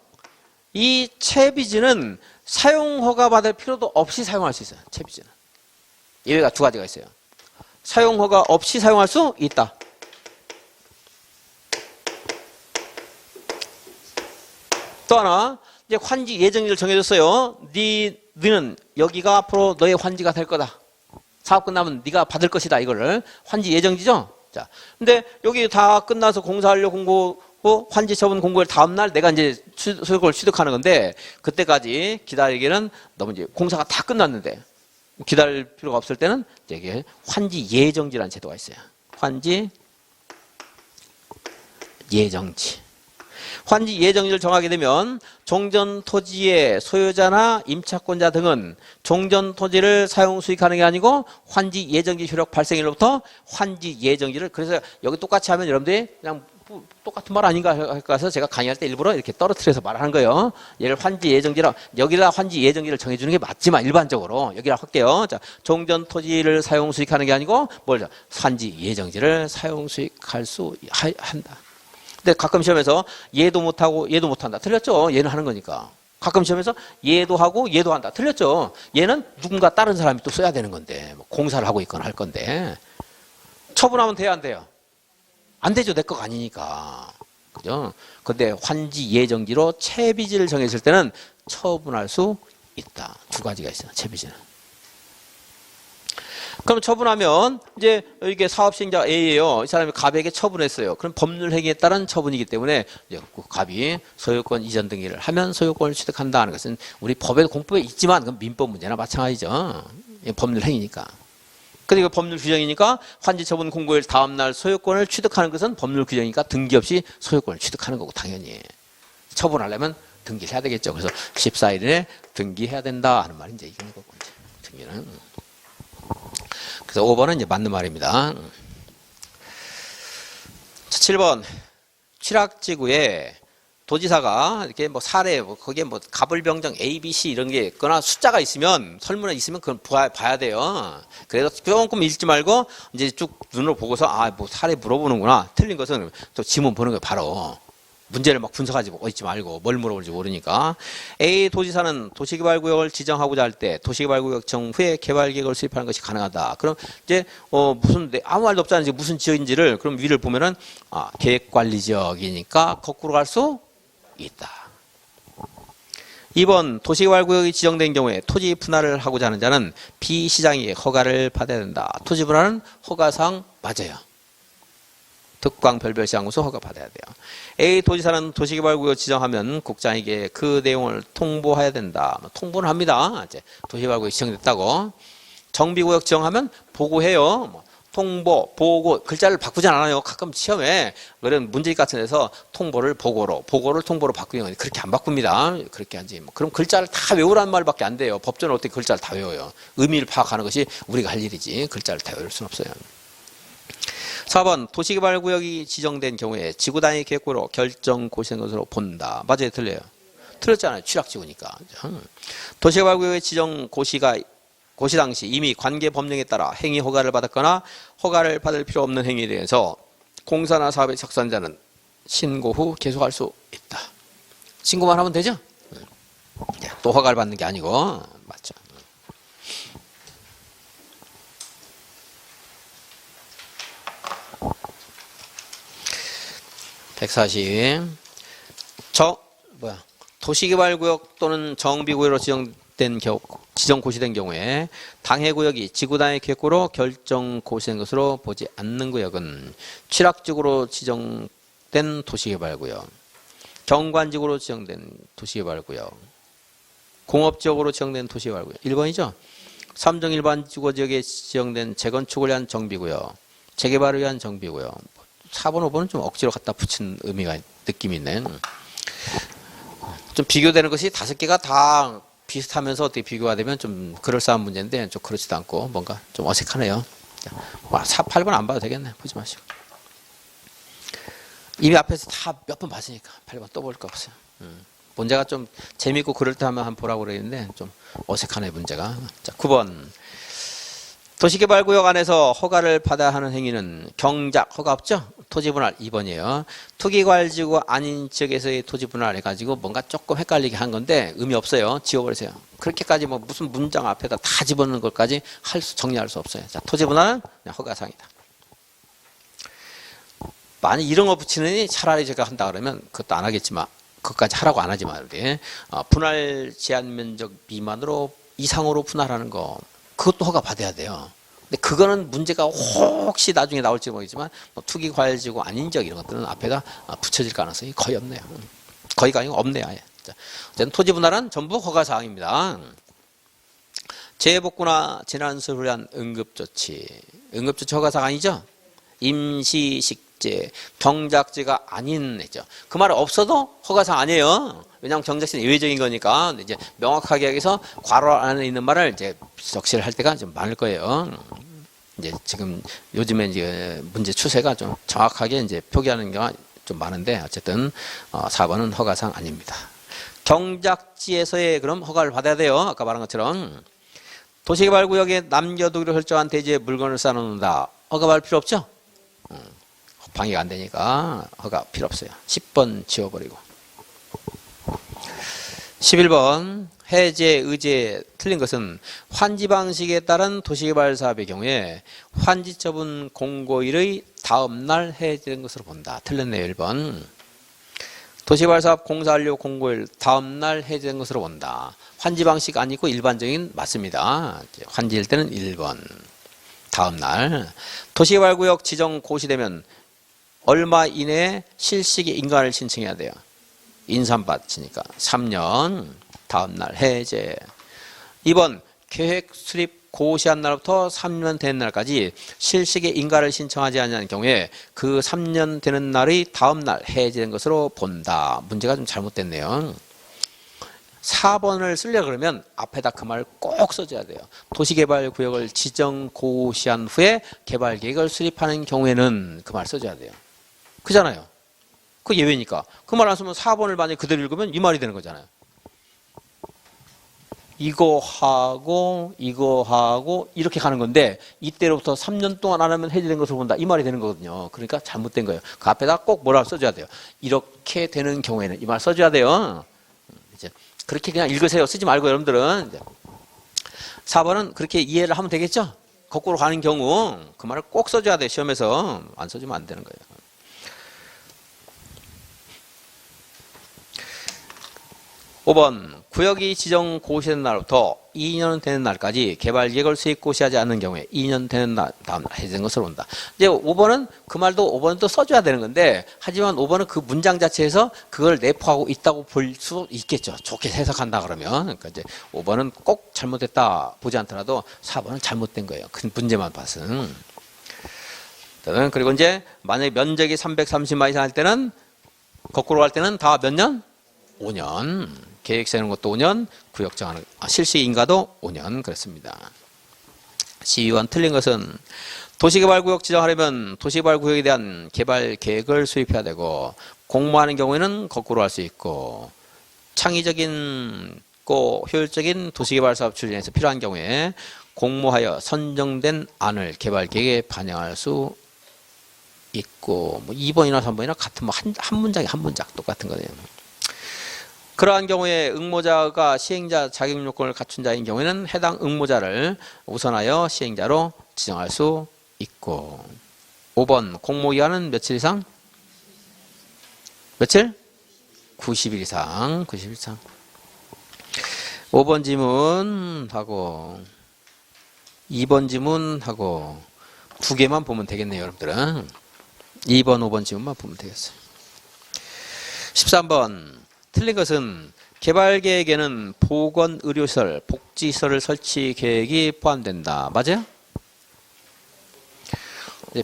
이 채비지는 사용 허가 받을 필요도 없이 사용할 수 있어요. 채비지는. 예외가 두 가지가 있어요. 사용 허가 없이 사용할 수 있다. 또 하나 이제 환지 예정일을 정해줬어요. 너는 여기가 앞으로 너의 환지가 될 거다. 사업 끝나면 네가 받을 것이다. 이거를 환지 예정지죠. 자, 근데 여기 다 끝나서 공사하려 공고하고 환지 처분 공고일 다음 날 내가 이제 소유권을 취득하는 건데 그때까지 기다리기는 너무 이제 공사가 다 끝났는데 기다릴 필요가 없을 때는 이게 환지 예정지라는 제도가 있어요. 환지 예정지. 환지 예정지를 정하게 되면 종전 토지의 소유자나 임차권자 등은 종전 토지를 사용 수익하는 게 아니고 환지 예정지 효력 발생일로부터 환지 예정지를 그래서 여기 똑같이 하면 여러분들이 그냥 똑같은 말 아닌가 해서 제가 강의할 때 일부러 이렇게 떨어뜨려서 말하는 거예요. 얘를 환지 예정지라 여기다 환지 예정지를 정해주는 게 맞지만 일반적으로 여기라 할게요. 자, 종전 토지를 사용 수익하는 게 아니고 뭘 환지 예정지를 사용 수익할 수 한다. 근데 가끔 시험에서 얘도 못하고 얘도 못한다. 틀렸죠? 얘는 하는 거니까. 가끔 시험에서 얘도 하고 얘도 한다. 틀렸죠? 얘는 누군가 다른 사람이 또 써야 되는 건데 뭐 공사를 하고 있거나 할 건데 처분하면 돼요? 안 돼요? 안 되죠. 내 거가 아니니까. 그죠? 근데 환지 예정지로 채비지를 정했을 때는 처분할 수 있다. 두 가지가 있어요. 채비지는. 그럼 처분하면 이제 이게 사업 시행자 A예요. 이 사람이 갑에게 처분했어요. 그럼 법률 행위에 따른 처분이기 때문에 이제 갑이 소유권 이전 등기를 하면 소유권을 취득한다 하는 것은 우리 법에 공법에 있지만 그건 민법 문제나 마찬가지죠. 법률 행위니까. 그리고 법률 규정이니까 환지 처분 공고일 다음 날 소유권을 취득하는 것은 법률 규정이니까 등기 없이 소유권을 취득하는 거고 당연히 처분하려면 등기를 해야 되겠죠. 그래서 14일 에 등기해야 된다 하는 말이 이제 이런 거고 이제 등기는. 그래서 5번은 이제 맞는 말입니다. 7번 취락지구에 도지사가 이렇게 뭐 사례, 뭐 거기에 뭐 가불병정 A, B, C 이런 게 있거나 숫자가 있으면 설문에 있으면 그건 봐야 돼요. 그래서 조금 읽지 말고 이제 쭉 눈으로 보고서 뭐 사례 물어보는구나. 틀린 것은 또 지문 보는 거예요. 바로. 문제를 막 분석하지 있지 말고 뭘 물어볼지 모르니까. A 도지사는 도시개발구역을 지정하고자 할 때 도시개발구역 지정 후에 개발계획을 수립하는 것이 가능하다. 그럼 이제 무슨 아무 말도 없잖아요. 이제 무슨 지역인지를 그럼 위를 보면은 계획관리지역이니까 거꾸로 갈 수 있다. 2번 도시개발구역이 지정된 경우에 토지 분할을 하고자 하는 자는 비시장이 허가를 받아야 된다. 토지 분할은 허가사항 맞아요. 득광별별시장구소 허가 받아야 돼요. A 도지사는 도시개발구역 지정하면 국장에게 그 내용을 통보해야 된다. 통보는 합니다. 이제 도시개발구역 지정됐다고. 정비구역 지정하면 보고해요. 통보, 보고 글자를 바꾸지 않아요. 가끔 시험에 그런 문제집 같은 데서 통보를 보고를 통보로 바꾸는 건 그렇게 안 바꿉니다. 그렇게 하지. 그럼 글자를 다 외우라는 말밖에 안 돼요. 법조는 어떻게 글자를 다 외워요. 의미를 파악하는 것이 우리가 할 일이지. 글자를 다 외울 수는 없어요. 4번 도시개발구역이 지정된 경우에 지구단위 계획구로 결정고시된 것으로 본다. 맞아요? 틀려요? 틀렸잖아요. 취락지구니까. 도시개발구역의 지정 고시 당시 이미 관계법령에 따라 행위 허가를 받았거나 허가를 받을 필요 없는 행위에 대해서 공사나 사업의 적산자는 신고 후 계속할 수 있다. 신고만 하면 되죠? 또 허가를 받는 게 아니고. 맞죠? 140. 도시개발구역 또는 정비구역으로 지정고시된 경우에 당해구역이 지구단위 계획구로 결정고시된 것으로 보지 않는 구역은 취락지구로 지정된 도시개발구역, 경관지구로 지정된 도시개발구역, 공업지역으로 지정된 도시개발구역. 1번이죠. 3종 일반 주거지역에 지정된 재건축을 위한 정비구역, 재개발을 위한 정비구역. 4번, 5번은 좀 억지로 갖다 붙인 느낌이 있네. 좀 비교되는 것이 5개가 다 비슷하면서 어떻게 비교가 되면 좀 그럴싸한 문제인데 좀 그렇지도 않고 뭔가 좀 어색하네요. 8번 안 봐도 되겠네. 보지 마시고. 이미 앞에서 다 몇 번 봤으니까 8번 또 볼 거 없어요. 문제가 좀 재밌고 그럴 때 하면 한번 보라고 그러는데 좀 어색하네 문제가. 자, 9번. 도시개발구역 안에서 허가를 받아야 하는 행위는 경작 허가 없죠? 토지분할 2번이에요. 투기과열지구 아닌 지역에서의 토지분할 해가지고 뭔가 조금 헷갈리게 한 건데 의미 없어요. 지워버리세요. 그렇게까지 뭐 무슨 문장 앞에다 다 집어넣는 것까지 정리할 수 없어요. 자, 토지분할은 그냥 허가사항이다. 만약 이런 거 붙이느니 차라리 제가 한다 그러면 그것도 안 하겠지만 그것까지 하라고 안 하지만 분할 제한 면적 미만으로 이상으로 분할하는 거 그것도 허가 받아야 돼요. 근데 그거는 문제가 혹시 나중에 나올지 모르겠지만 뭐 투기 과열지구 아닌 지역 이런 것들은 앞에다 붙여질 가능성이 거의 없네요. 거의가 아니고 없네요. 아예. 어쨌든 토지 분할은 전부 허가 사항입니다. 재해복구나 재난수를 위한 응급조치. 응급조치 허가 사항이죠. 임시식재, 경작지가 아닌 했죠. 그 말은 없어도 허가 사항 아니에요. 왜냐하면 경작지는 예외적인 거니까 이제 명확하게 여기서 괄호 안에 있는 말을 이제 적시를 할 때가 좀 많을 거예요. 이제 지금 요즘에 이제 문제 추세가 좀 정확하게 이제 표기하는 경우가 좀 많은데 어쨌든 4번은 허가사항 아닙니다. 경작지에서의 그럼 허가를 받아야 돼요. 아까 말한 것처럼 도시개발구역에 남겨두기로 설정한 대지에 물건을 쌓아놓는다. 허가 받을 필요 없죠? 방해가 안 되니까 허가 필요 없어요. 10번 지워버리고. 11번 해제, 의제 틀린 것은 환지 방식에 따른 도시개발 사업의 경우에 환지 처분 공고일의 다음 날 해제된 것으로 본다. 틀렸네요. 1번. 도시개발 사업 공사 완료 공고일 다음 날 해제된 것으로 본다. 환지 방식 아니고 일반적인 맞습니다. 환지일 때는 1번. 다음 날. 도시개발구역 지정 고시되면 얼마 이내에 실시기 인가를 신청해야 돼요. 인삼밭이니까 3년 다음 날 해제. 2번 계획 수립 고시한 날부터 3년 되는 날까지 실시기 인가를 신청하지 않는 경우에 그 3년 되는 날의 다음 날 해제된 것으로 본다. 문제가 좀 잘못됐네요. 4번을 쓰려고 그러면 앞에다 그 말을 꼭 써줘야 돼요. 도시개발구역을 지정 고시한 후에 개발계획을 수립하는 경우에는 그 말 써줘야 돼요. 그잖아요. 그 예외니까. 그 말 안 쓰면 4번을 만약에 그대로 읽으면 이 말이 되는 거잖아요. 이거 하고 이렇게 가는 건데 이때로부터 3년 동안 안 하면 해지된 것으로 본다. 이 말이 되는 거거든요. 그러니까 잘못된 거예요. 그 앞에다 꼭 뭐라 써줘야 돼요. 이렇게 되는 경우에는 이 말 써줘야 돼요. 이제 그렇게 그냥 읽으세요. 쓰지 말고 여러분들은. 이제 4번은 그렇게 이해를 하면 되겠죠? 거꾸로 가는 경우 그 말을 꼭 써줘야 돼요. 시험에서. 안 써주면 안 되는 거예요. 5번 구역이 지정 고시된 날부터 2년 되는 날까지 개발 계획을 수립 고시하지 않는 경우에 2년 되는 날 다음 날 해지된 것으로 본다. 이제 5번은 그 말도 5번은 또 써줘야 되는 건데 하지만 5번은 그 문장 자체에서 그걸 내포하고 있다고 볼 수 있겠죠. 좋게 해석한다 그러면. 그러니까 이제 5번은 꼭 잘못됐다 보지 않더라도 4번은 잘못된 거예요. 큰 문제만 봐서는. 그리고 이제 만약에 면적이 330마 이상 할 때는 거꾸로 갈 때는 다 몇 년? 5년. 계획 세우는 것도 5년, 구역 정하는 실시 인가도 5년 그렇습니다. C2번 틀린 것은 도시개발구역 지정하려면 도시개발구역에 대한 개발 계획을 수립해야 되고 공모하는 경우에는 거꾸로 할 수 있고 창의적인 효율적인 도시개발사업 추진에서 필요한 경우에 공모하여 선정된 안을 개발 계획에 반영할 수 있고 뭐 2번이나 3번이나 같은 뭐 한 문장에 한 문장 똑같은 거네요. 그러한 경우에 응모자가 시행자 자격 요건을 갖춘 자인 경우에는 해당 응모자를 우선하여 시행자로 지정할 수 있고 5번 공모기간은 며칠 이상? 며칠? 90일 이상. 90일 이상. 5번 지문하고 2번 지문하고 두 개만 보면 되겠네요. 여러분들은 2번 5번 지문만 보면 되겠어요. 13번 틀린 것은 개발계획에는 보건의료시설, 복지시설 설치 계획이 포함된다. 맞아요?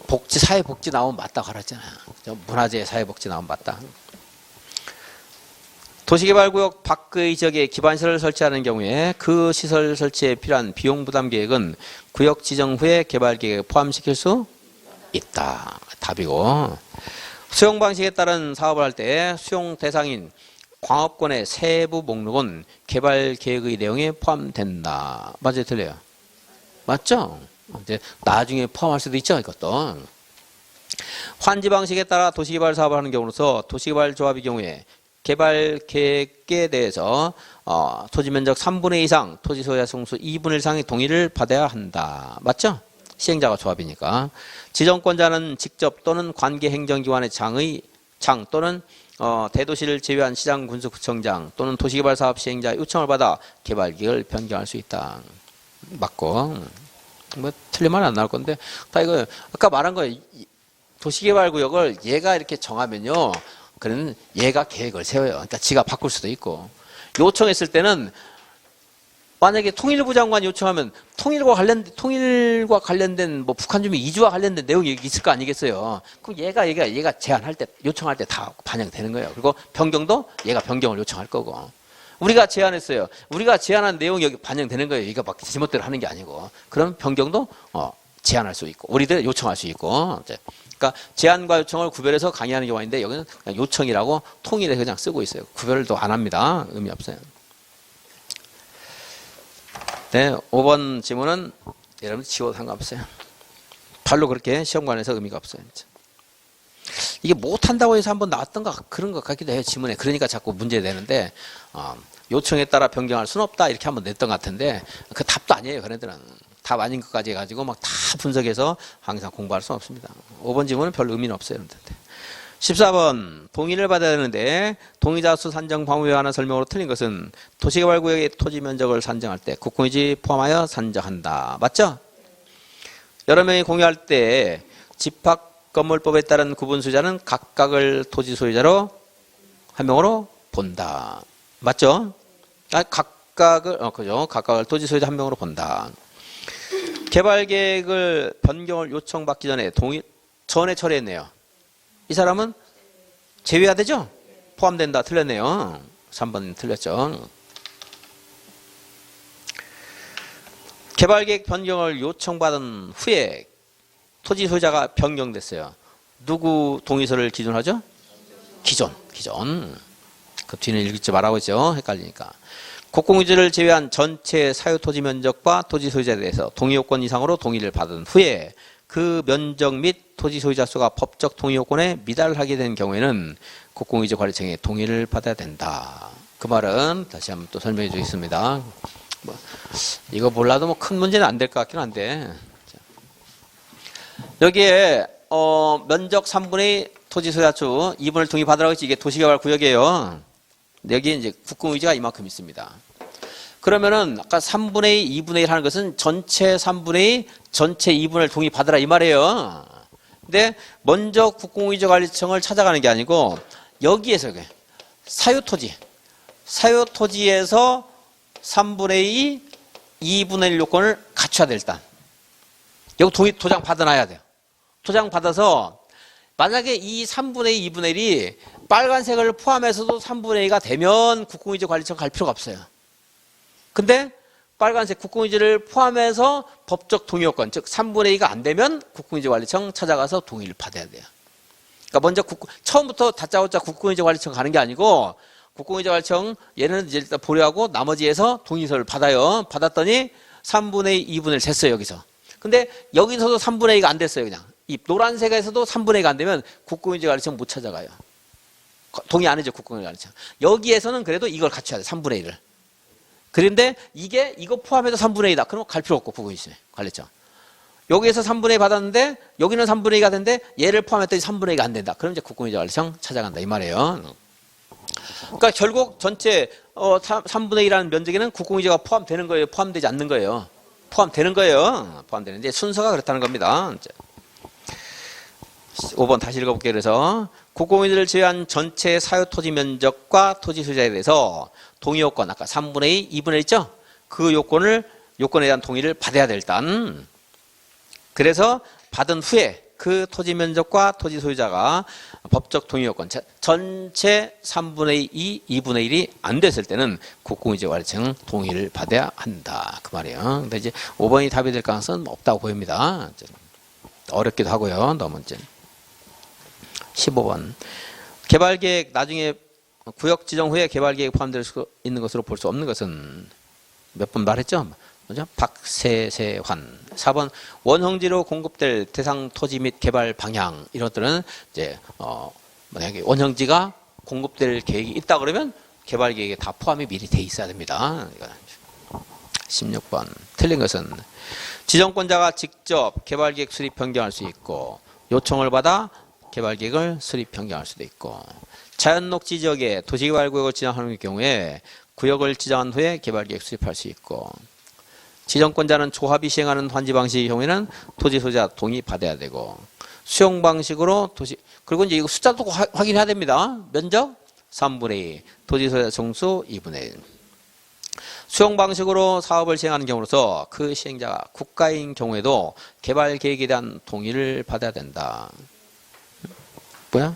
복지, 사회복지 나오면 맞다 그랬잖아요. 문화재, 사회복지 나오면 맞다. 도시개발구역 밖의 지역에 기반시설을 설치하는 경우에 그 시설 설치에 필요한 비용부담 계획은 구역 지정 후에 개발계획에 포함시킬 수 있다. 답이고 수용 방식에 따른 사업을 할 때 수용 대상인 광업권의 세부 목록은 개발 계획의 내용에 포함된다. 맞아요? 틀려요? 맞죠? 이제 나중에 포함할 수도 있죠. 이것도. 환지 방식에 따라 도시개발 사업을 하는 경우로서 도시개발 조합의 경우에 개발 계획에 대해서 토지 면적 3분의 2 이상, 토지 소유자 총수 2분의 1 이상의 동의를 받아야 한다. 맞죠? 시행자가 조합이니까. 지정권자는 직접 또는 관계 행정기관의 장 또는 대도시를 제외한 시장 군수구청장 또는 도시개발 사업 시행자 요청을 받아 개발 계획을 변경할 수 있다. 맞고 뭐 틀리면 안 나올 건데 다 이거 아까 말한 거예요. 도시개발구역을 얘가 이렇게 정하면요, 그러면 얘가 계획을 세워요. 그러니까 지가 바꿀 수도 있고 요청했을 때는 만약에 통일부 장관이 요청하면 통일과 관련된 뭐 북한 주민 이주와 관련된 내용이 있을 거 아니겠어요. 그럼 얘가 제안할 때 요청할 때 다 반영되는 거예요. 그리고 변경도 얘가 변경을 요청할 거고. 우리가 제안했어요. 우리가 제안한 내용이 여기 반영되는 거예요. 얘가 막 지멋대로 하는 게 아니고. 그럼 변경도 제안할 수 있고 우리들 요청할 수 있고. 그러니까 제안과 요청을 구별해서 강의하는 경우가 있는데 여기는 그냥 요청이라고 통일해서 그냥 쓰고 있어요. 구별도 안 합니다. 의미 없어요. 네, 5번 지문은 여러분 지워도 상관없어요. 별로 그렇게 시험관에서 의미가 없어요. 이게 못한다고 해서 한번 나왔던가 그런 것 같기도 해요. 지문에. 그러니까 자꾸 문제 내는데 요청에 따라 변경할 수는 없다 이렇게 한번 냈던 것 같은데 그 답도 아니에요. 걔네들은. 답 아닌 것까지 해가지고 막 다 분석해서 항상 공부할 수는 없습니다. 5번 지문은 별 의미는 없어요. 여러분들. 14번 동의를 받아야 되는데 동의자 수 산정 방법에 관한 설명으로 틀린 것은 도시개발구역의 토지 면적을 산정할 때 국공유지 포함하여 산정한다. 맞죠? 여러 명이 공유할 때 집합건물법에 따른 구분수자는 각각을 토지 소유자로 한 명으로 본다. 맞죠? 각각을 토지 소유자 한 명으로 본다. 개발계획을 변경을 요청받기 전에 처리했네요. 이 사람은 제외해야 되죠? 포함된다. 틀렸네요. 3번 틀렸죠. 개발계획 변경을 요청받은 후에 토지 소유자가 변경됐어요. 누구 동의서를 기준하죠? 기존. 그 뒤는 읽지 말라고 했죠. 헷갈리니까. 국공유지를 제외한 전체 사유 토지 면적과 토지 소유자에 대해서 동의 요건 이상으로 동의를 받은 후에 그 면적 및 토지 소유자 수가 법적 동의 요건에 미달하게 된 경우에는 국공유지 관리청의 동의를 받아야 된다. 그 말은 다시 한번 또 설명해 주겠습니다. 이거 몰라도 뭐 큰 문제는 안 될 것 같긴 한데, 여기에 면적 3분의 토지 소유자수 2분을 동의 받으라고 했지. 이게 도시개발구역이에요. 여기에 이제 국공유지가 이만큼 있습니다. 그러면은 아까 3분의 2, 2분의 1 하는 것은 전체 3분의 2, 전체 2분을 동의 받으라 이 말이에요. 근데 먼저 국공유지관리청을 찾아가는 게 아니고 여기에서 사유토지에서 3분의 2, 2분의 1 요건을 갖춰야 돼. 일단 여기 도장 받아놔야 돼요. 도장 받아서 만약에 이 3분의 2, 2분의 1이 빨간색을 포함해서도 3분의 2가 되면 국공유지관리청 갈 필요가 없어요. 근데 빨간색 국공유지를 포함해서 법적 동의 요건, 즉 3분의 2가 안 되면 국공유지관리청 찾아가서 동의를 받아야 돼요. 그러니까 먼저 처음부터 다짜고짜 국공유지관리청 가는 게 아니고 국공유지관리청 얘는 이제 일단 보류하고 나머지에서 동의서를 받아요. 받았더니 3분의 2, 2분의 1 됐어요. 여기서. 근데 여기서도 3분의 2가 안 됐어요. 그냥 이 노란색에서도 3분의 2가 안 되면 국공유지관리청 못 찾아가요. 동의 안 해줘. 국공유지관리청. 여기에서는 그래도 이걸 갖춰야 돼. 3분의 1을. 그런데 이거 포함해서 3분의 2다. 그러면 갈 필요 없고 국공유지관리청. 여기에서 3분의 2 받았는데 여기는 3분의 2가 됐는데 얘를 포함했더니 3분의 2가 안 된다. 그럼 이제 국공유지관리청 찾아간다 이 말이에요. 그러니까 결국 전체 3분의 2라는 면적에는 국공유지가 포함되는 거예요. 포함되지 않는 거예요. 포함되는 거예요. 포함되는데 순서가 그렇다는 겁니다. 5번 다시 읽어볼게요. 그래서 국공유지를 제외한 전체 사유 토지 면적과 토지 소유자에 대해서 동의 요건, 아까 3분의 2, 2분의 1 있죠? 그 요건에 대한 동의를 받아야 돼, 일단. 그래서 받은 후에 그 토지 면적과 토지 소유자가 법적 동의 요건, 전체 3분의 2, 2분의 1이 안 됐을 때는 국공유지관리청 동의를 받아야 한다. 그 말이에요. 근데 이제 5번이 답이 될 가능성은 없다고 보입니다. 어렵기도 하고요. 너무 이제. 15번. 개발계획 나중에 구역 지정 후에 개발계획 포함될 수 있는 것으로 볼 수 없는 것은 몇 번 말했죠? 뭐죠? 박세세환. 4번 원형지로 공급될 대상 토지 및 개발 방향 이런 것들은 이제 만약에 원형지가 공급될 계획이 있다 그러면 개발 계획에 다 포함이 미리 돼 있어야 됩니다. 16번 틀린 것은 지정권자가 직접 개발 계획 수립 변경할 수 있고 요청을 받아 개발 계획을 수립 변경할 수도 있고 자연녹지 지역에 도시개발구역을 지정하는 경우에 구역을 지정한 후에 개발 계획 수립할 수 있고 지정권자는 조합이 시행하는 환지 방식의 경우에는 토지 소유자 동의 받아야 되고 수용 방식으로 그리고 이제 이거 숫자도 확인해야 됩니다. 면적 3분의 2, 토지 소유자 정수 2분의 1. 수용 방식으로 사업을 시행하는 경우로서 그 시행자가 국가인 경우에도 개발 계획에 대한 동의를 받아야 된다. 뭐야?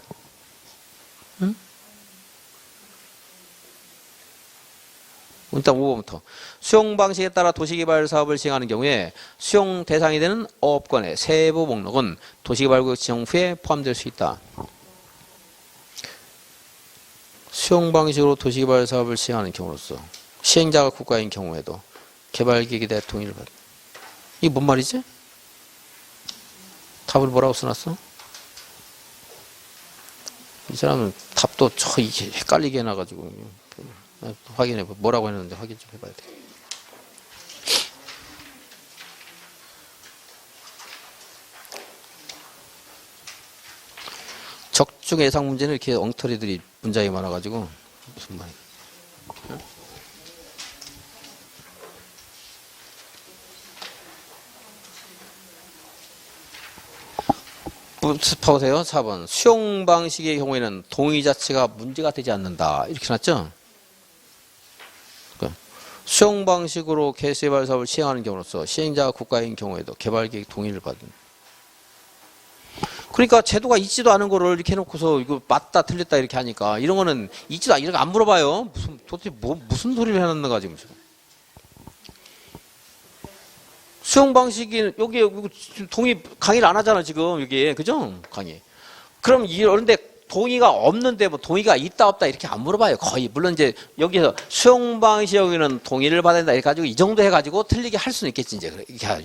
응? 일단 5번부터 수용 방식에 따라 도시개발 사업을 시행하는 경우에 수용 대상이 되는 업권의 세부 목록은 도시개발구역 지정 후에 포함될 수 있다. 수용 방식으로 도시개발 사업을 시행하는 경우로서 시행자가 국가인 경우에도 개발계획에 대해 동의를 받다. 이게 뭔 말이지? 답을 뭐라고 써놨어? 이 사람은 답도 이렇게 헷갈리게 해놔가지고 확인해 뭐라고 했는데 확인 좀 해봐야 돼. 적중 예상 문제는 이렇게 엉터리들이 문장이 많아가지고 무슨 말이야? 보세요. 4번 수용 방식의 경우에는 동의 자체가 문제가 되지 않는다. 이렇게 놨죠? 수용 방식으로 개발 사업을 시행하는 경우로서 시행자가 국가인 경우에도 개발계획 동의를 받은. 그러니까 제도가 있지도 않은 거를 이렇게 해놓고서 이거 맞다 틀렸다 이렇게 하니까 이런 거는 있지도 이렇게 안 물어봐요. 도대체 무슨 소리를 해놨는가 지금. 수용 방식이 여기 동의 강의를 안 하잖아 지금 여기 그죠 강의. 그럼 이런데 동의가 없는데 뭐 동의가 있다 없다 이렇게 안 물어봐요. 거의. 물론 이제 여기서 수용 방식 여기는 동의를 받아야 된다 이렇게 가지고 이 정도 해가지고 틀리게 할 수는 있겠지. 이제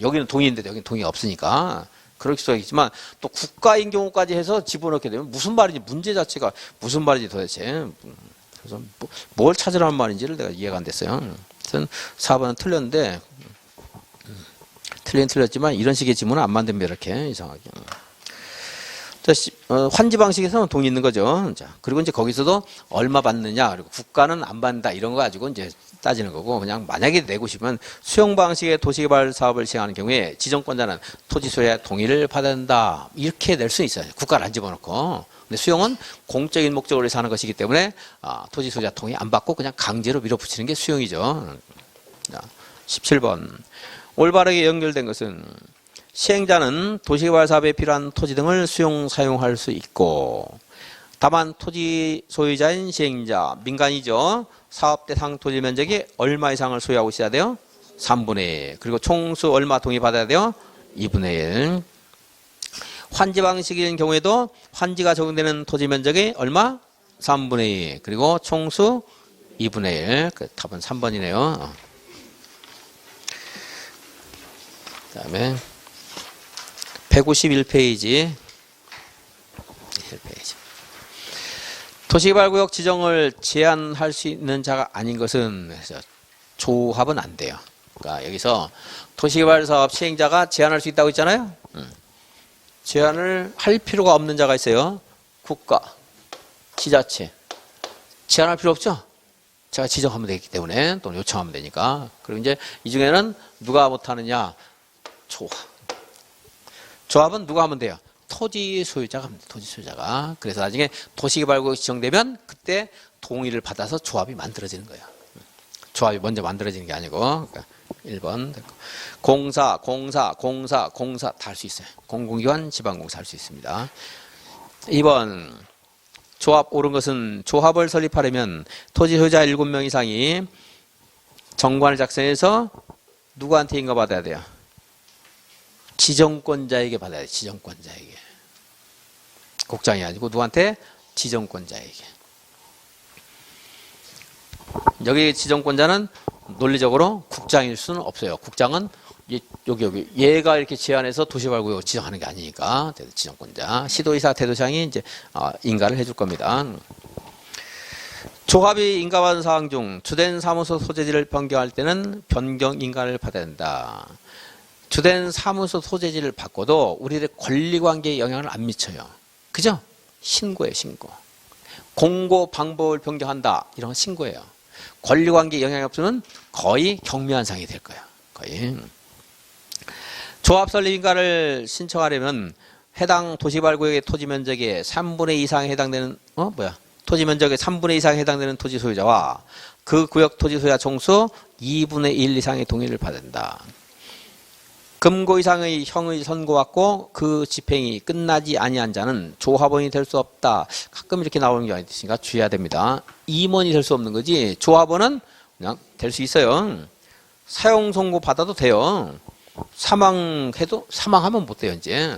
여기는 동의인데 여기는 동의가 없으니까. 그럴 수가 있지만 또 국가인 경우까지 해서 집어넣게 되면 무슨 말인지 문제 자체가 무슨 말인지 도대체 그래서 뭘 찾으라는 말인지를 내가 이해가 안 됐어요. 그래서 4번은 틀렸는데 틀렸지만 이런 식의 지문은 안 만듭니다. 이렇게 이상하게. 자, 환지 방식에서는 동의 있는 거죠. 자, 그리고 이제 거기서도 얼마 받느냐, 그리고 국가는 안 받는다 이런 거 가지고 이제 따지는 거고, 그냥 만약에 내고 싶으면 수용 방식의 도시개발 사업을 시행하는 경우에 지정권자는 토지 소유의 동의를 받아야 한다 이렇게 낼 수 있어요. 국가를 안 집어넣고. 근데 수용은 공적인 목적으로 해서 하는 것이기 때문에 토지 소유자 동의 안 받고 그냥 강제로 밀어붙이는 게 수용이죠. 자, 17번. 올바르게 연결된 것은 시행자는 도시개발 사업에 필요한 토지 등을 수용 사용할 수 있고, 다만 토지 소유자인 시행자, 민간이죠. 사업 대상 토지 면적이 얼마 이상을 소유하고 있어야 돼요? 3분의 1. 그리고 총수 얼마 동의 받아야 돼요? 2분의 1. 환지 방식인 경우에도 환지가 적용되는 토지 면적이 얼마? 3분의 2. 그리고 총수 2분의 1. 그 답은 3번이네요. 그 다음에 151페이지. 1페이지. 도시개발구역 지정을 제한할 수 있는 자가 아닌 것은 조합은 안 돼요. 그러니까 여기서 도시개발사업 시행자가 제한할 수 있다고 했잖아요. 제한을 할 필요가 없는 자가 있어요. 국가, 지자체. 제한할 필요 없죠. 제가 지정하면 되기 때문에 또는 요청하면 되니까. 그리고 이제 이 중에는 누가 못하느냐? 조합. 조합은 누가 하면 돼요? 토지 소유자가 합니다. 토지 소유자가. 그래서 나중에 도시개발구역이 지정되면 그때 동의를 받아서 조합이 만들어지는 거예요. 조합이 먼저 만들어지는 게 아니고. 그러니까 1번 됐고. 공사 다 할 수 있어요. 공공기관, 지방공사 할 수 있습니다. 2번. 조합 옳은 것은 조합을 설립하려면 토지 소유자 7명 이상이 정관을 작성해서 누구한테 인가 받아야 돼요? 지정권자에게 받아야 돼. 지정권자에게. 국장이 아니고 누구한테? 지정권자에게. 여기 지정권자는 논리적으로 국장일 수는 없어요. 국장은 여기 얘가 이렇게 제안해서 도시개발구역 지정하는 게 아니니까 지정권자. 시도의사, 대도시장이 이제 인가를 해줄 겁니다. 조합이 인가받은 사항 중 주된 사무소 소재지를 변경할 때는 변경 인가를 받아야 된다. 주된 사무소 소재지를 바꿔도 우리들의 권리관계에 영향을 안 미쳐요. 그죠? 신고예요, 신고. 공고 방법을 변경한다. 이런 건 신고예요. 권리관계에 영향이 없으면 거의 경미한 상황이 될 거예요. 거의. 조합 설립 인가를 신청하려면 해당 도시개발구역의 토지 면적의 3분의 2 이상에 해당되는, 토지 면적의 3분의 2 이상에 해당되는 토지 소유자와 그 구역 토지 소유자 총수 2분의 1 이상의 동의를 받아야 된다. 금고 이상의 형의 선고받고 그 집행이 끝나지 아니한 자는 조합원이 될 수 없다. 가끔 이렇게 나오는 경우가 있으니까 주의해야 됩니다. 임원이 될 수 없는 거지 조합원은 그냥 될 수 있어요. 사용 선고 받아도 돼요. 사망하면 못 돼요. 이제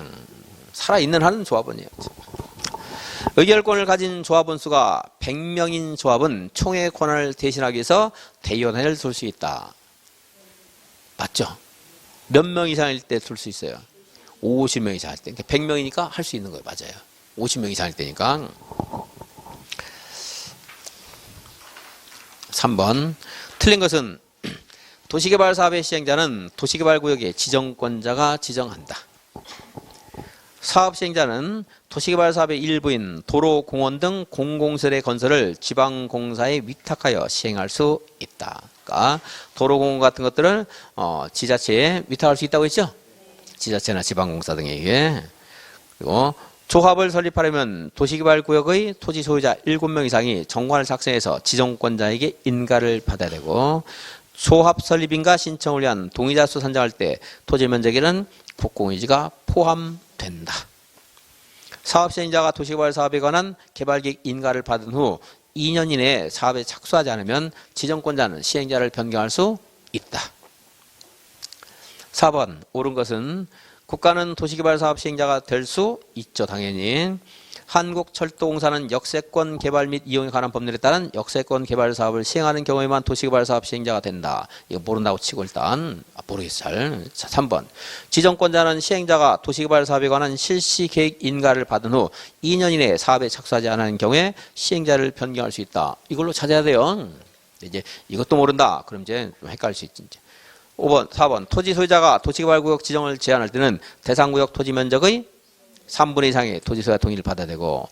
살아있는 한은 조합원이에요. 의결권을 가진 조합원 수가 100명인 조합은 총회 권한을 대신하기 위해서 대의원회를 둘 수 있다. 맞죠? 몇 명 이상일 때 둘 수 있어요? 50명 이상 할 때. 100명이니까 할 수 있는 거예요. 맞아요. 50명 이상일 때니까. 3번. 틀린 것은 도시개발 사업의 시행자는 도시개발구역의 지정권자가 지정한다. 사업 시행자는 도시개발 사업의 일부인 도로, 공원 등 공공시설의 건설을 지방공사에 위탁하여 시행할 수 있다. 그러니까 도로, 공원 같은 것들을 지자체에 위탁할 수 있다고 했죠? 지자체나 지방공사 등에게. 그리고 조합을 설립하려면 도시개발구역의 토지 소유자 7명 이상이 정관을 작성해서 지정권자에게 인가를 받아야 되고, 조합 설립인가 신청을 위한 동의자 수 선정할 때 토지 면적에는 국공유지가 포함된다. 사업 시행자가 도시개발 사업에 관한 개발계획 인가를 받은 후 2년 이내에 사업에 착수하지 않으면 지정권자는 시행자를 변경할 수 있다. 4번 옳은 것은 국가는 도시개발 사업 시행자가 될 수 있죠. 당연히. 한국철도공사는 역세권 개발 및 이용에 관한 법률에 따른 역세권 개발 사업을 시행하는 경우에만 도시개발 사업 시행자가 된다. 이거 모른다고 치고 일단 모르겠어 잘. 자, 3번. 지정권자는 시행자가 도시개발 사업에 관한 실시 계획 인가를 받은 후 2년 이내에 사업에 착수하지 않은 경우에 시행자를 변경할 수 있다. 이걸로 찾아야 돼요. 이제 이것도 모른다. 그럼 이제 좀 헷갈릴 수 있지. 5번, 4번. 토지 소유자가 도시개발구역 지정을 제한할 때는 대상구역 토지 면적의 3분의 2 이상의 토지 소유자 동의를 받아야 되고,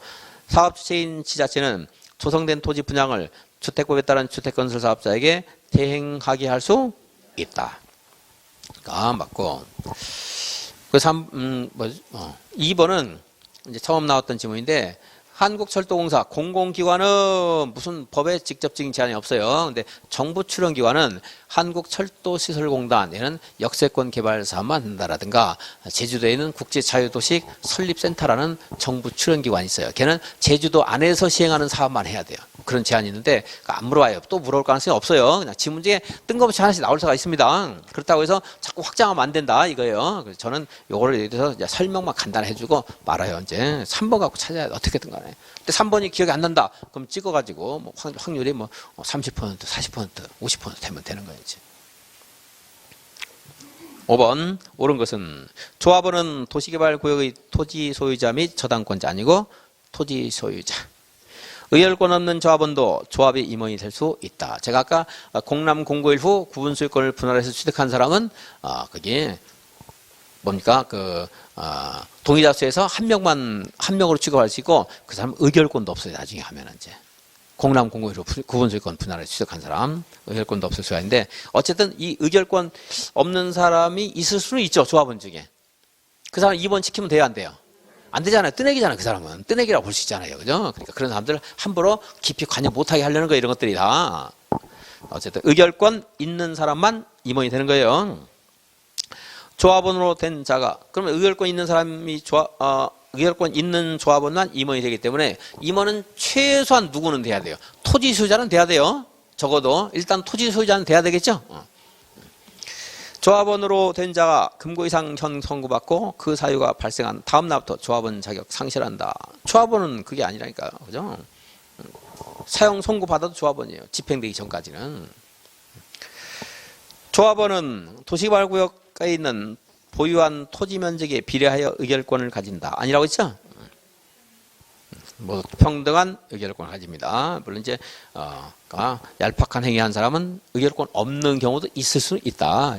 사업 주체인 지자체는 조성된 토지 분양을 주택법에 따른 주택건설 사업자에게 대행하게 할 수 있다. 아, 맞고. 그 2번은 이제 처음 나왔던 지문인데, 한국철도공사 공공기관은 무슨 법에 직접적인 제한이 없어요. 근데 정부 출연기관은 한국철도시설공단, 얘는 역세권 개발 사업만 한다라든가, 제주도에 있는 국제자유도시 설립센터라는 정부 출연기관이 있어요. 걔는 제주도 안에서 시행하는 사업만 해야 돼요. 그런 제한이 있는데 안 물어봐요. 또 물어볼 가능성이 없어요. 그냥 지문제에 뜬금없이 하나씩 나올 수가 있습니다. 그렇다고 해서 자꾸 확장하면 안 된다 이거예요. 그래서 저는 요거를 예를 들어서 설명만 간단히 해주고 말아요. 이제 3번 갖고 찾아야 어떻게든 간에. 근데 3번이 기억이 안 난다. 그럼 찍어가지고 뭐 확률이 뭐 30%, 40%, 50% 되면 되는 거지. 5번 옳은 것은 조합원은 도시개발구역의 토지 소유자 및 저당권자 아니고 토지 소유자. 의결권 없는 조합원도 조합의 임원이 될 수 있다. 제가 아까 공람 공고일 후 구분소유권을 분할해서 취득한 사람은 그게 뭡니까? 동의자수에서 한 명으로 취급할 수 있고 그 사람 의결권도 없어요. 나중에 하면 이제 공람 공고일 후 구분소유권 분할해서 취득한 사람 의결권도 없을 수가 있는데 어쨌든 이 의결권 없는 사람이 있을 수는 있죠. 조합원 중에. 그 사람 2번 시키면 돼요, 안 돼요? 안 되잖아요. 뜨내기잖아요. 그 사람은. 뜨내기라고 볼 수 있잖아요. 그죠? 그러니까 그런 사람들 함부로 깊이 관여 못하게 하려는 거 이런 것들이 다. 어쨌든 의결권 있는 사람만 임원이 되는 거예요. 조합원으로 된 자가 그러면 의결권 있는 사람이 의결권 있는 조합원만 임원이 되기 때문에 임원은 최소한 누구는 돼야 돼요. 토지 소유자는 돼야 돼요. 적어도 일단 토지 소유자는 돼야 되겠죠. 조합원으로 된 자가 금고 이상 현 선고받고 그 사유가 발생한 다음 날부터 조합원 자격 상실한다. 조합원은 그게 아니라니까요. 그죠? 사형 선고받아도 조합원이에요. 집행되기 전까지는. 조합원은 도시개발구역에 있는 보유한 토지 면적에 비례하여 의결권을 가진다. 아니라고 했죠? 뭐 평등한 의결권을 가집니다. 물론 이제 얄팍한 행위한 사람은 의결권 없는 경우도 있을 수 있다.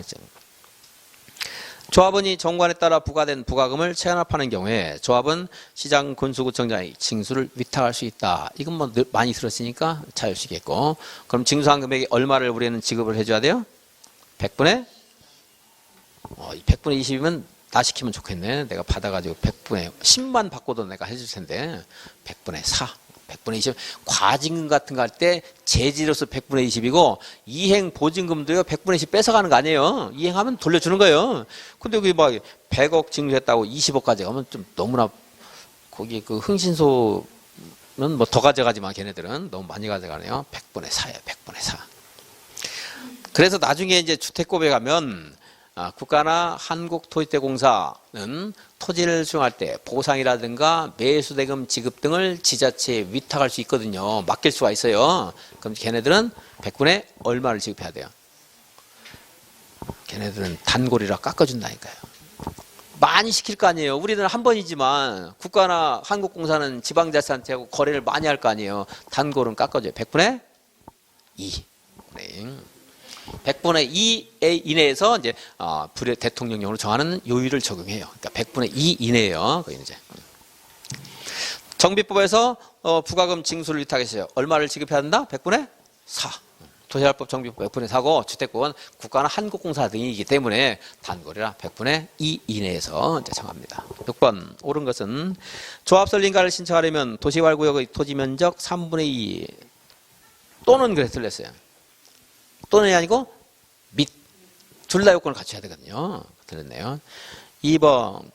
조합원이 정관에 따라 부과된 부과금을 체납하는 경우에 조합은 시장 군수구청장의 징수를 위탁할 수 있다. 이건 뭐 많이 들었으니까 잘 아시겠고. 그럼 징수한 금액이 얼마를 우리는 지급을 해줘야 돼요? 100분의 100분의 20이면 나 시키면 좋겠네. 내가 받아가지고 100분의 10만 받고도 내가 해줄 텐데 100분의 4, 100분의 20. 과징금 같은 거 할 때 제지로서 100분의 20이고 이행 보증금도요 100분의 20 뺏어가는 거 아니에요. 이행하면 돌려주는 거예요. 근데 여기 막 100억 징수했다고 20억까지 가면 좀 너무나 거기 그 흥신소는 뭐 더 가져가지만 걔네들은 너무 많이 가져가네요. 100분의 4예요. 100분의 4. 그래서 나중에 이제 주택법에 가면 국가나 한국토지대공사는 토지를 수용할 때 보상이라든가 매수대금 지급 등을 지자체에 위탁할 수 있거든요. 맡길 수가 있어요. 그럼 걔네들은 100분의 얼마를 지급해야 돼요? 걔네들은 단골이라 깎아준다니까요. 많이 시킬 거 아니에요. 우리는 한 번이지만 국가나 한국공사는 지방자치단체하고 거래를 많이 할 거 아니에요. 단골은 깎아줘요. 100분의 2. 네. 100분의 2 이내에서 이제 대통령령으로 정하는 요율을 적용해요. 그러니까 100분의 2 이내예요. 이제 정비법에서 부과금 징수를 위탁했어요. 얼마를 지급해야 한다? 100분의 4. 도시개발법 정비법 100분의 4고 주택법은 국가나 한국공사 등이기 때문에 단골이라 100분의 2 이내에서 이제 정합니다. 6번 옳은 것은 조합 설립인가를 신청하려면 도시개발구역의 토지 면적 3분의 2 또는 그래 틀렸어요. 또는이 아니고 및 둘 다 요건을 갖춰야 되거든요. 들었네요. 2번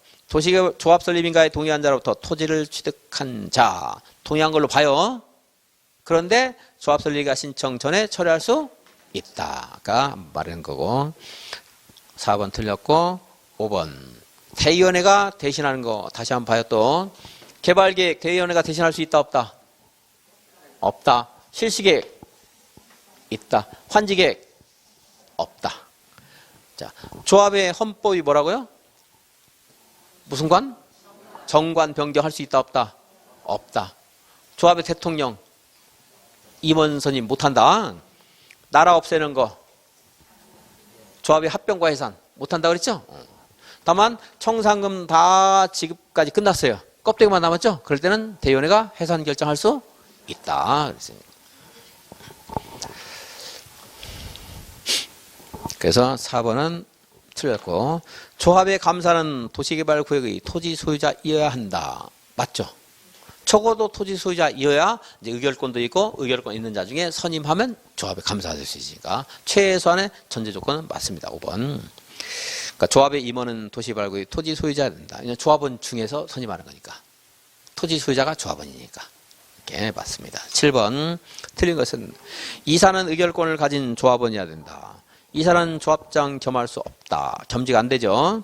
조합 설립인가에 동의한 자로부터 토지를 취득한 자 동의한 걸로 봐요. 그런데 조합 설립인가 신청 전에 철회할 수 있다가 말하는 거고 4번 틀렸고 5번 대의원회가 대신하는 거 다시 한번 봐요. 또 개발계획 대의원회가 대신할 수 있다 없다? 없다. 실시계획 있다. 환지계획 없다. 자, 조합의 헌법이 뭐라고요? 무슨 관? 정관 변경할 수 있다 없다? 없다. 조합의 대통령 임원 선임 못한다. 나라 없애는 거 조합의 합병과 해산 못한다 그랬죠? 다만 청산금 다 지급까지 끝났어요. 껍데기만 남았죠? 그럴 때는 대의원회가 해산 결정할 수 있다. 그래서 4번은 틀렸고, 조합의 감사는 도시개발구역의 토지 소유자이어야 한다. 맞죠? 적어도 토지 소유자이어야 이제 의결권도 있고, 의결권 있는 자 중에 선임하면 조합의 감사가 될 수 있으니까 최소한의 전제 조건은 맞습니다. 5번. 그러니까 조합의 임원은 도시개발구역의 토지 소유자야 된다. 조합원 중에서 선임하는 거니까. 토지 소유자가 조합원이니까. 이렇게 맞습니다. 7번. 틀린 것은 이사는 의결권을 가진 조합원이어야 된다. 이사는 조합장 겸할 수 없다. 겸직 안 되죠.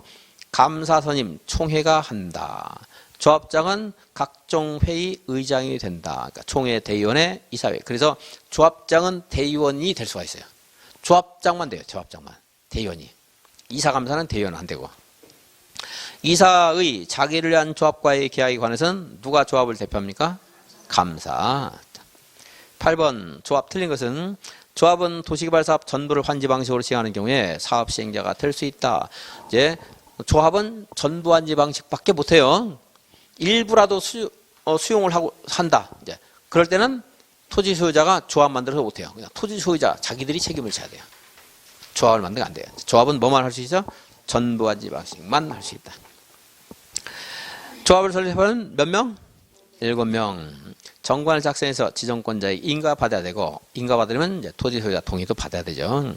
감사 선임 총회가 한다. 조합장은 각종 회의 의장이 된다. 그러니까 총회, 대의원회, 이사회. 그래서 조합장은 대의원이 될 수가 있어요. 조합장만 돼요. 조합장만. 대의원이. 이사 감사는 대의원은 안 되고. 이사의 자기를 위한 조합과의 계약에 관해서는 누가 조합을 대표합니까? 감사. 8번 조합 틀린 것은 조합은 도시개발사업 전부를 환지 방식으로 시행하는 경우에 사업 시행자가 될 수 있다. 이제 조합은 전부 환지 방식밖에 못해요. 일부라도 수용을 하고 한다. 이제 그럴 때는 토지 소유자가 조합 만들어서 못해요. 그냥 토지 소유자 자기들이 책임을 져야 돼요. 조합을 만들면 안 돼요. 조합은 뭐만 할 수 있어? 전부 환지 방식만 할 수 있다. 조합을 설립하는 몇 명? 7명. 정관을 작성해서 지정권자의 인가받아야 되고, 인가받으려면 이제 토지 소유자 동의도 받아야 되죠.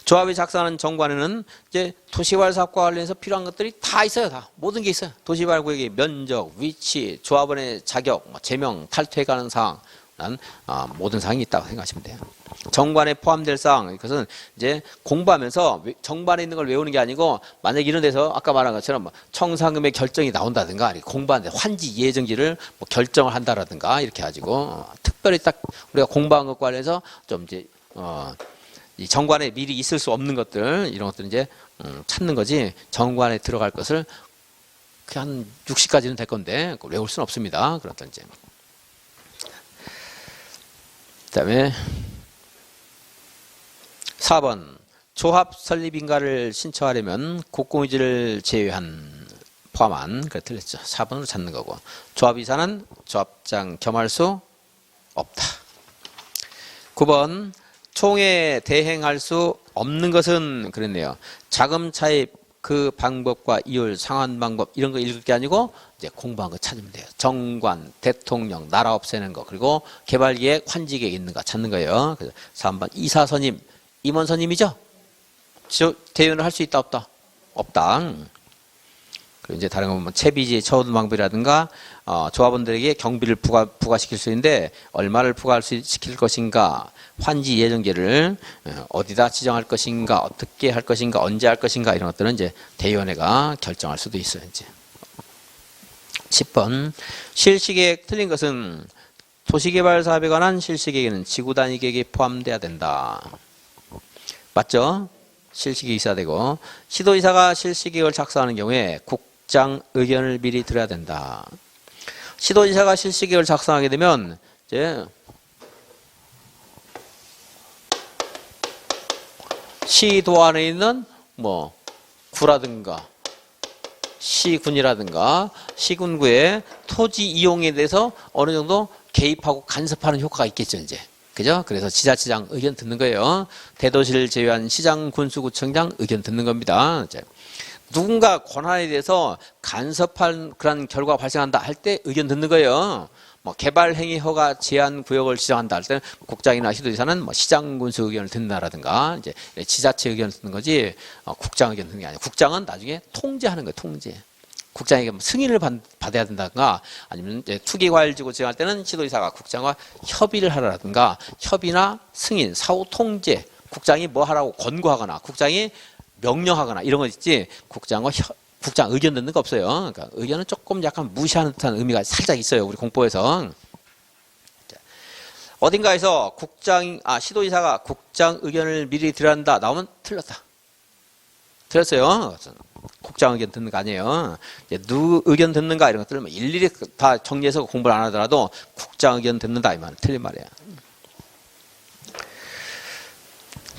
조합이 작성하는 정관에는 이제 도시개발 사업과 관련해서 필요한 것들이 다 있어요. 다 모든 게 있어요. 도시개발 구역의 면적, 위치, 조합원의 자격, 제명, 탈퇴해 가는 사항, 모든 사항이 있다고 생각하시면 돼요. 정관에 포함될 사항, 이것은 이제 공부하면서 정관에 있는 걸 외우는 게 아니고, 만약 이런 데서 아까 말한 것처럼 청산금의 결정이 나온다든가, 아니 공부하는데 환지 예정지를 결정을 한다라든가 이렇게 가지고 특별히 딱 우리가 공부한 것과 관련해서 좀 이제 이 정관에 미리 있을 수 없는 것들, 이런 것들은 이제 찾는 거지, 정관에 들어갈 것을 그냥 한 60까지는 될 건데 외울 수는 없습니다. 그렇던 이제. 그다음에 4번 조합 설립 인가를 신청하려면 국공유지를 포함한, 그래 틀렸죠. 4번으로 찾는 거고, 조합이사는 조합장 겸할 수 없다. 9번 총회 대행할 수 없는 것은 그랬네요. 자금 차입 그 방법과 이율, 상환 방법 이런 거 읽을 게 아니고 이제 공부한 거 찾으면 돼요. 정관, 대통령, 나라 없애는 거, 그리고 개발계획, 환지계획 있는 거 찾는 거예요. 그래서 3번 이사 선임, 임원 선임이죠. 대의원을 할 수 있다 없다? 없다. 그리고 이제 다른 건 뭐 채비지, 처우등 방법이라든가 조합원들에게 경비를 부과시킬 수 있는데 얼마를 부과시킬 것인가, 환지 예정지를 어디다 지정할 것인가, 어떻게 할 것인가, 언제 할 것인가, 이런 것들은 이제 대의원회가 결정할 수도 있어요. 이제 10번 실시계획 틀린 것은 도시개발 사업에 관한 실시계획에는 지구단위 계획이 포함돼야 된다. 맞죠? 실시계획이 있어야 되고, 시도지사가 실시계획을 작성하는 경우에 국장 의견을 미리 들어야 된다. 시도지사가 실시계획을 작성하게 되면 이제 시도 안에 있는 뭐 구라든가 시군이라든가 시군구의 토지 이용에 대해서 어느 정도 개입하고 간섭하는 효과가 있겠죠, 이제. 그죠? 그래서 지자체장 의견 듣는 거예요. 대도시를 제외한 시장, 군수구청장 의견 듣는 겁니다. 이제 누군가 권한에 대해서 간섭한 그런 결과가 발생한다 할 때 의견 듣는 거예요. 뭐 개발 행위 허가 제한 구역을 지정한다 할 때는 국장이나 시도지사는 뭐 시장, 군수 의견을 듣는다라든가 이제 지자체 의견을 듣는 거지, 국장 의견 듣는 게 아니에요. 국장은 나중에 통제하는 거예요. 통제. 국장에게 승인을 받아야 된다든가, 아니면 이제 투기과열지구 지정할 때는 시도지사가 국장과 협의를 하라든가, 협의나 승인, 사후 통제, 국장이 뭐 하라고 권고하거나 국장이 명령하거나 이런 거 있지, 국장과 국장 의견 듣는 거 없어요. 그러니까 의견은 조금 약간 무시하는 듯한 의미가 살짝 있어요. 우리 공보에서. 어딘가에서 시도지사가 국장 의견을 미리 들어야 한다 나오면 틀렸다. 틀렸어요. 국장 의견 듣는 거 아니에요. 이제 누구 의견 듣는가 이런 것들을 일일이 다 정리해서 공부를 안 하더라도 국장 의견 듣는다 이 말은 틀린 말이에요.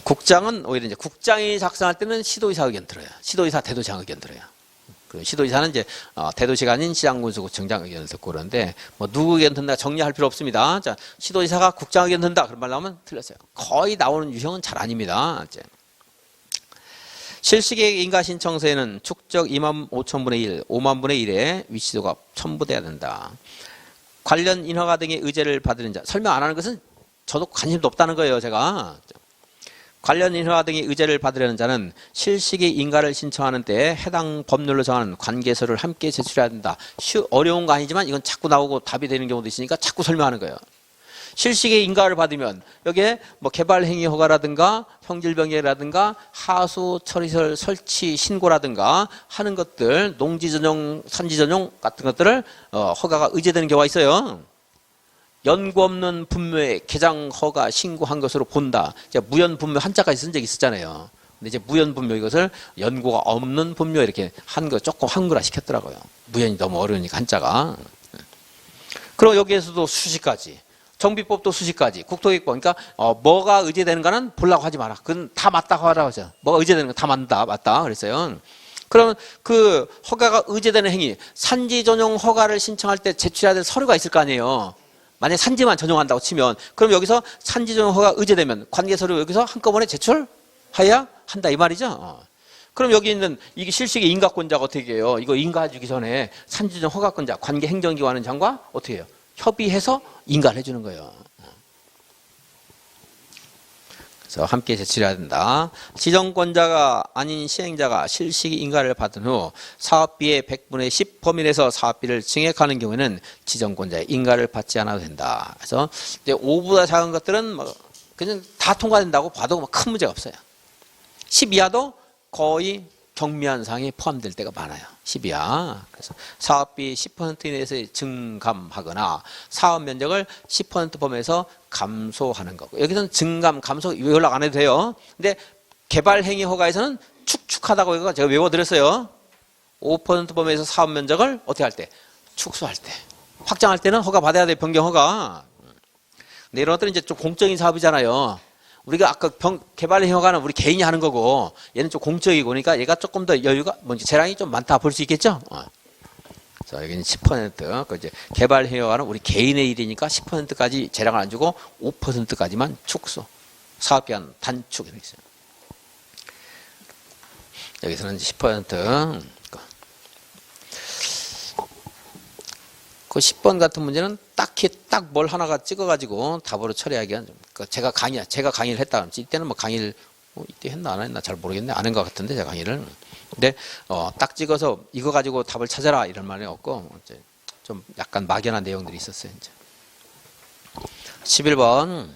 국장은 오히려 이제 국장이 작성할 때는 시도지사 의견 들어요. 시도지사 대도시장 의견 들어요. 그 시도지사는 이제 대도시가 아닌 시장군수구청장 의견을 듣고 그러는데 뭐 누구 의견 듣는다 정리할 필요 없습니다. 자, 시도지사가 국장 의견 듣는다 그런 말 나오면 틀렸어요. 거의 나오는 유형은 잘 아닙니다. 이제. 실시계획 인가 신청서에는 축적 25,000분의 1, 50,000분의 1의 위치도가 첨부돼야 된다. 관련 인허가 등의 의제를 받는 자 설명 안 하는 것은 저도 관심도 없다는 거예요. 제가. 관련 인허가 등의 의제를 받으려는 자는 실시기 인가를 신청하는 때에 해당 법률로 정하는 관계서를 함께 제출해야 된다. 어려운 거 아니지만 이건 자꾸 나오고 답이 되는 경우도 있으니까 자꾸 설명하는 거예요. 실시기 인가를 받으면 여기에 뭐 개발행위 허가라든가 형질병해라든가 하수 처리설 설치 신고라든가 하는 것들 농지 전용 산지 전용 같은 것들을 허가가 의제되는 경우가 있어요. 연구 없는 분묘에 개장 허가 신고한 것으로 본다. 무연 분묘 한자까지 쓴 적이 있었잖아요. 근데 이제 무연 분묘 이것을 연고가 없는 분묘 이렇게 한 거 조금 한글화 시켰더라고요. 무연이 너무 어려우니까 한자가. 그럼 여기에서도 수식까지, 정비법도 수식까지, 국토기획법. 그러니까 뭐가 의제되는가는 보려고 하지 마라. 그건 다 맞다고 하라고 하죠. 뭐가 의제되는 건 다 맞다 그랬어요. 그럼 그 허가가 의제되는 행위, 산지 전용 허가를 신청할 때 제출해야 될 서류가 있을 거 아니에요. 만약에 산지만 전용한다고 치면 그럼 여기서 산지 전용 허가 의제되면 관계서류 여기서 한꺼번에 제출해야 한다 이 말이죠. 그럼 여기 있는 이게 실시기 인가권자가 어떻게 해요? 이거 인가해주기 전에 산지 전용 허가권자 관계행정기관은 장과 어떻게 해요? 협의해서 인가를 해주는 거예요. 그래서 함께 제출해야 된다. 지정권자가 아닌 시행자가 실시기 인가를 받은 후 사업비의 100분의 10 범위 내에서 사업비를 증액하는 경우에는 지정권자의 인가를 받지 않아도 된다. 그래서 이제 5보다 작은 것들은 뭐 그냥 다 통과된다고 봐도 뭐 큰 문제가 없어요. 10 이하도 거의 경미한 사항이 포함될 때가 많아요. 10 이하. 그래서 사업비 10% 이내에서 증감하거나 사업 면적을 10% 범위에서 감소하는 거고. 여기서는 증감, 감소 연락 안 해도 돼요. 근데 개발행위 허가에서는 축축하다고 이거 제가 외워드렸어요. 5% 범위에서 사업 면적을 어떻게 할 때? 축소할 때. 확장할 때는 허가 받아야 돼, 변경 허가. 근데 이런 것들은 이제 좀 공적인 사업이잖아요. 우리가 아까 개발행위 허가는 우리 개인이 하는 거고 얘는 좀 공적이고 그러니까 얘가 조금 더 여유가 재량이 좀 많다 볼 수 있겠죠. 자, 여기는 10%. 그 이제 개발행위 허가는 우리 개인의 일이니까 10%까지 재량을 안 주고 5%까지만 축소. 사업기한 단축 이렇게 있어요. 여기서는 10%. 그 10번 같은 문제는 딱히 딱 뭘 하나가 찍어가지고 답으로 처리하기엔 좀, 제가 강의를 했다 그러면 이때는 뭐 강의를 이때 했나 안 했나 잘 모르겠네. 안 한 것 같은데 제가 강의를. 근데 딱 찍어서 이거 가지고 답을 찾아라 이런 말이 없고 이제 좀 약간 막연한 내용들이 있었어요. 이제 11번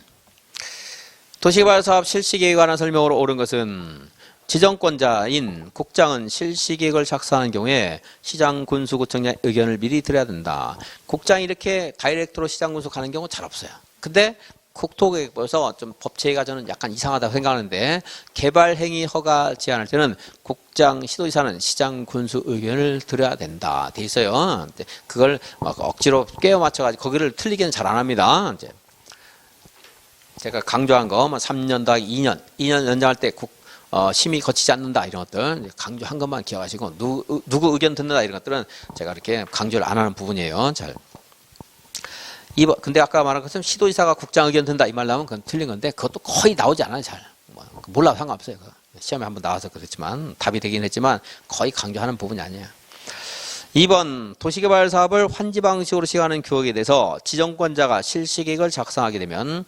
도시개발 사업 실시계획에 관한 설명으로 옳은 것은 지정권자인 국장은 실시계획을 작성하는 경우에 시장, 군수, 구청장의 의견을 미리 들어야 된다. 국장이 이렇게 다이렉트로 시장, 군수 가는 경우 잘 없어요. 근데 국토계획법에서 좀 법체가 저는 약간 이상하다고 생각하는데 개발행위 허가 제한할 때는 국장, 시도지사는 시장, 군수 의견을 들어야 된다. 돼 있어요. 그걸 막 억지로 꿰어 맞춰가지고 거기를 틀리게는 잘 안 합니다. 이제 제가 강조한 거 3년 더하기 2년 연장할 때 심의 거치지 않는다 이런 것들 강조한 것만 기억하시고 누구 의견 듣는다 이런 것들은 제가 이렇게 강조를 안 하는 부분이에요. 잘. 근데 아까 말한 것처럼 시도지사가 국장 의견 듣는다 이 말 나오면 그건 틀린 건데 그것도 거의 나오지 않아요. 잘. 몰라도 상관없어요. 시험에 한번 나와서 그랬지만 답이 되긴 했지만 거의 강조하는 부분이 아니에요. 2번 도시개발 사업을 환지 방식으로 시행하는 규칙에 대해서 지정권자가 실시계획을 작성하게 되면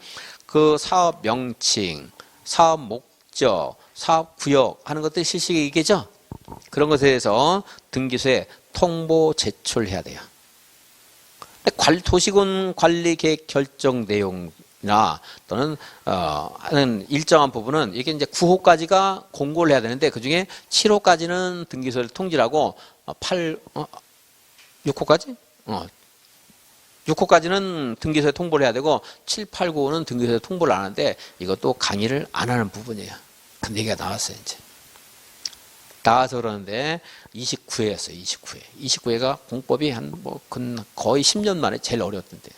그 사업 명칭, 사업 목적, 사업 구역 하는 것들이 실시계획이겠죠. 그런 것에 대해서 등기소에 통보 제출해야 돼요. 도시군 관리 계획 결정 내용 또는 하는 일정한 부분은 이게 이제 9호까지가 공고를 해야 되는데 그 중에 7호까지는 등기소를 통지하고 6호까지? 6호까지는 등기소에 통보를 해야 되고 7, 8, 9호는 등기소에 통보를 안 하는데 이것도 강의를 안 하는 부분이에요. 근데 얘기가 나왔어요, 이제. 나와서 그러는데 29회였어요, 29회. 29회가 공법이 거의 10년 만에 제일 어려웠던데요.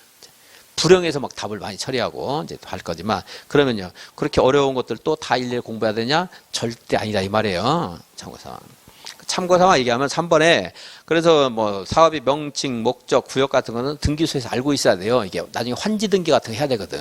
불형에서 막 답을 많이 처리하고 이제 할 거지만 그러면요. 그렇게 어려운 것들 또 다 일일이 공부해야 되냐? 절대 아니다 이 말이에요. 참고사항. 참고사항 얘기하면 3번에 그래서 뭐 사업의 명칭, 목적, 구역 같은 거는 등기소에서 알고 있어야 돼요. 이게 나중에 환지 등기 같은 거 해야 되거든.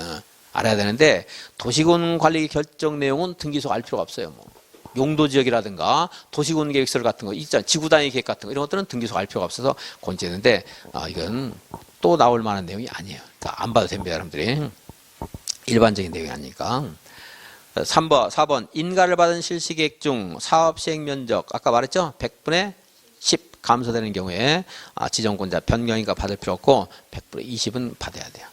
알아야 되는데 도시군 관리 결정 내용은 등기소가 알 필요가 없어요. 뭐. 용도 지역이라든가 도시군 계획서 같은 거 있잖아요. 지구 단위 계획 같은 거 이런 것들은 등기소가 알 필요가 없어서 권지했는데 이건 또 나올 만한 내용이 아니에요. 그러니까 안 봐도 됩니다, 여러분들이. 일반적인 내용이 아니니까. 4번 인가를 받은 실시계획 중 사업 시행 면적 아까 말했죠? 100분의 10 감소되는 경우에 지정권자 변경인가 받을 필요 없고 100분의 20은 받아야 돼요.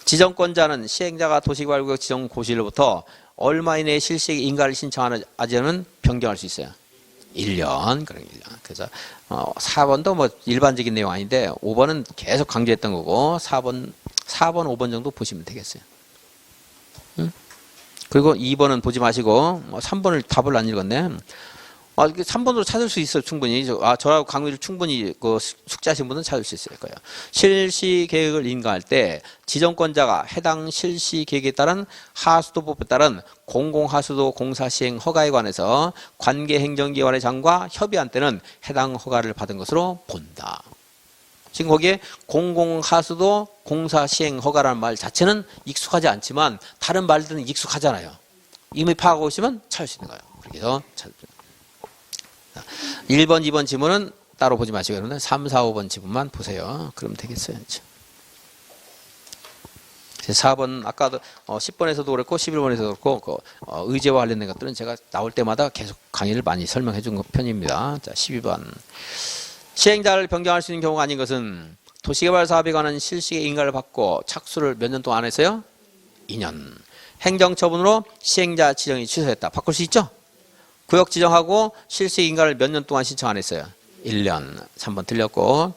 지정권자는 시행자가 도시개발구역 지정 고시일로부터 얼마 이내에 실시계획 인가를 신청하는 아재는 변경할 수 있어요. 1년. 그래서 4번도 뭐 일반적인 내용 아닌데 5번은 계속 강조했던 거고 4번, 5번 정도 보시면 되겠어요. 응? 그리고 2번은 보지 마시고 3번을 답을 안 읽었네. 3번으로 찾을 수 있어요, 충분히. 저하고 강의를 충분히 숙지하신 분은 찾을 수 있을 거예요. 실시 계획을 인가할 때 지정권자가 해당 실시 계획에 따른 하수도법에 따른 공공하수도 공사 시행 허가에 관해서 관계행정기관의 장과 협의한 때는 해당 허가를 받은 것으로 본다. 지금 거기에 공공하수도 공사 시행 허가라는 말 자체는 익숙하지 않지만 다른 말들은 익숙하잖아요. 이미 파악하고 있으면 찾을 수 있는 거예요. 그렇게 해서 1번, 2번 지문은 따로 보지 마시고 여러분들 3, 4, 5번 지문만 보세요. 그러면 되겠어요. 4번 아까도 10번에서도 그렇고 11번에서도 그렇고 의제와 관련된 것들은 제가 나올 때마다 계속 강의를 많이 설명해 준 편입니다. 자, 12번 시행자를 변경할 수 있는 경우가 아닌 것은 도시개발 사업에 관한 실시계 인가를 받고 착수를 몇 년 동안 했어요? 2년. 행정처분으로 시행자 지정이 취소했다. 바꿀 수 있죠? 구역 지정하고 실시 인가를 몇 년 동안 신청 안 했어요? 1년. 3번 틀렸고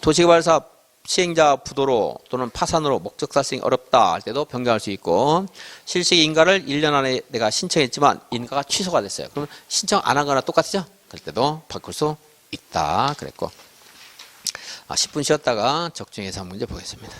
도시개발 사업 시행자 부도로 또는 파산으로 목적 달성이 어렵다 할 때도 변경할 수 있고 실시 인가를 1년 안에 내가 신청했지만 인가가 취소가 됐어요. 그러면 신청 안 한 거나 똑같죠? 그럴 때도 바꿀 수 있다 그랬고 10분 쉬었다가 적중해서 문제 보겠습니다.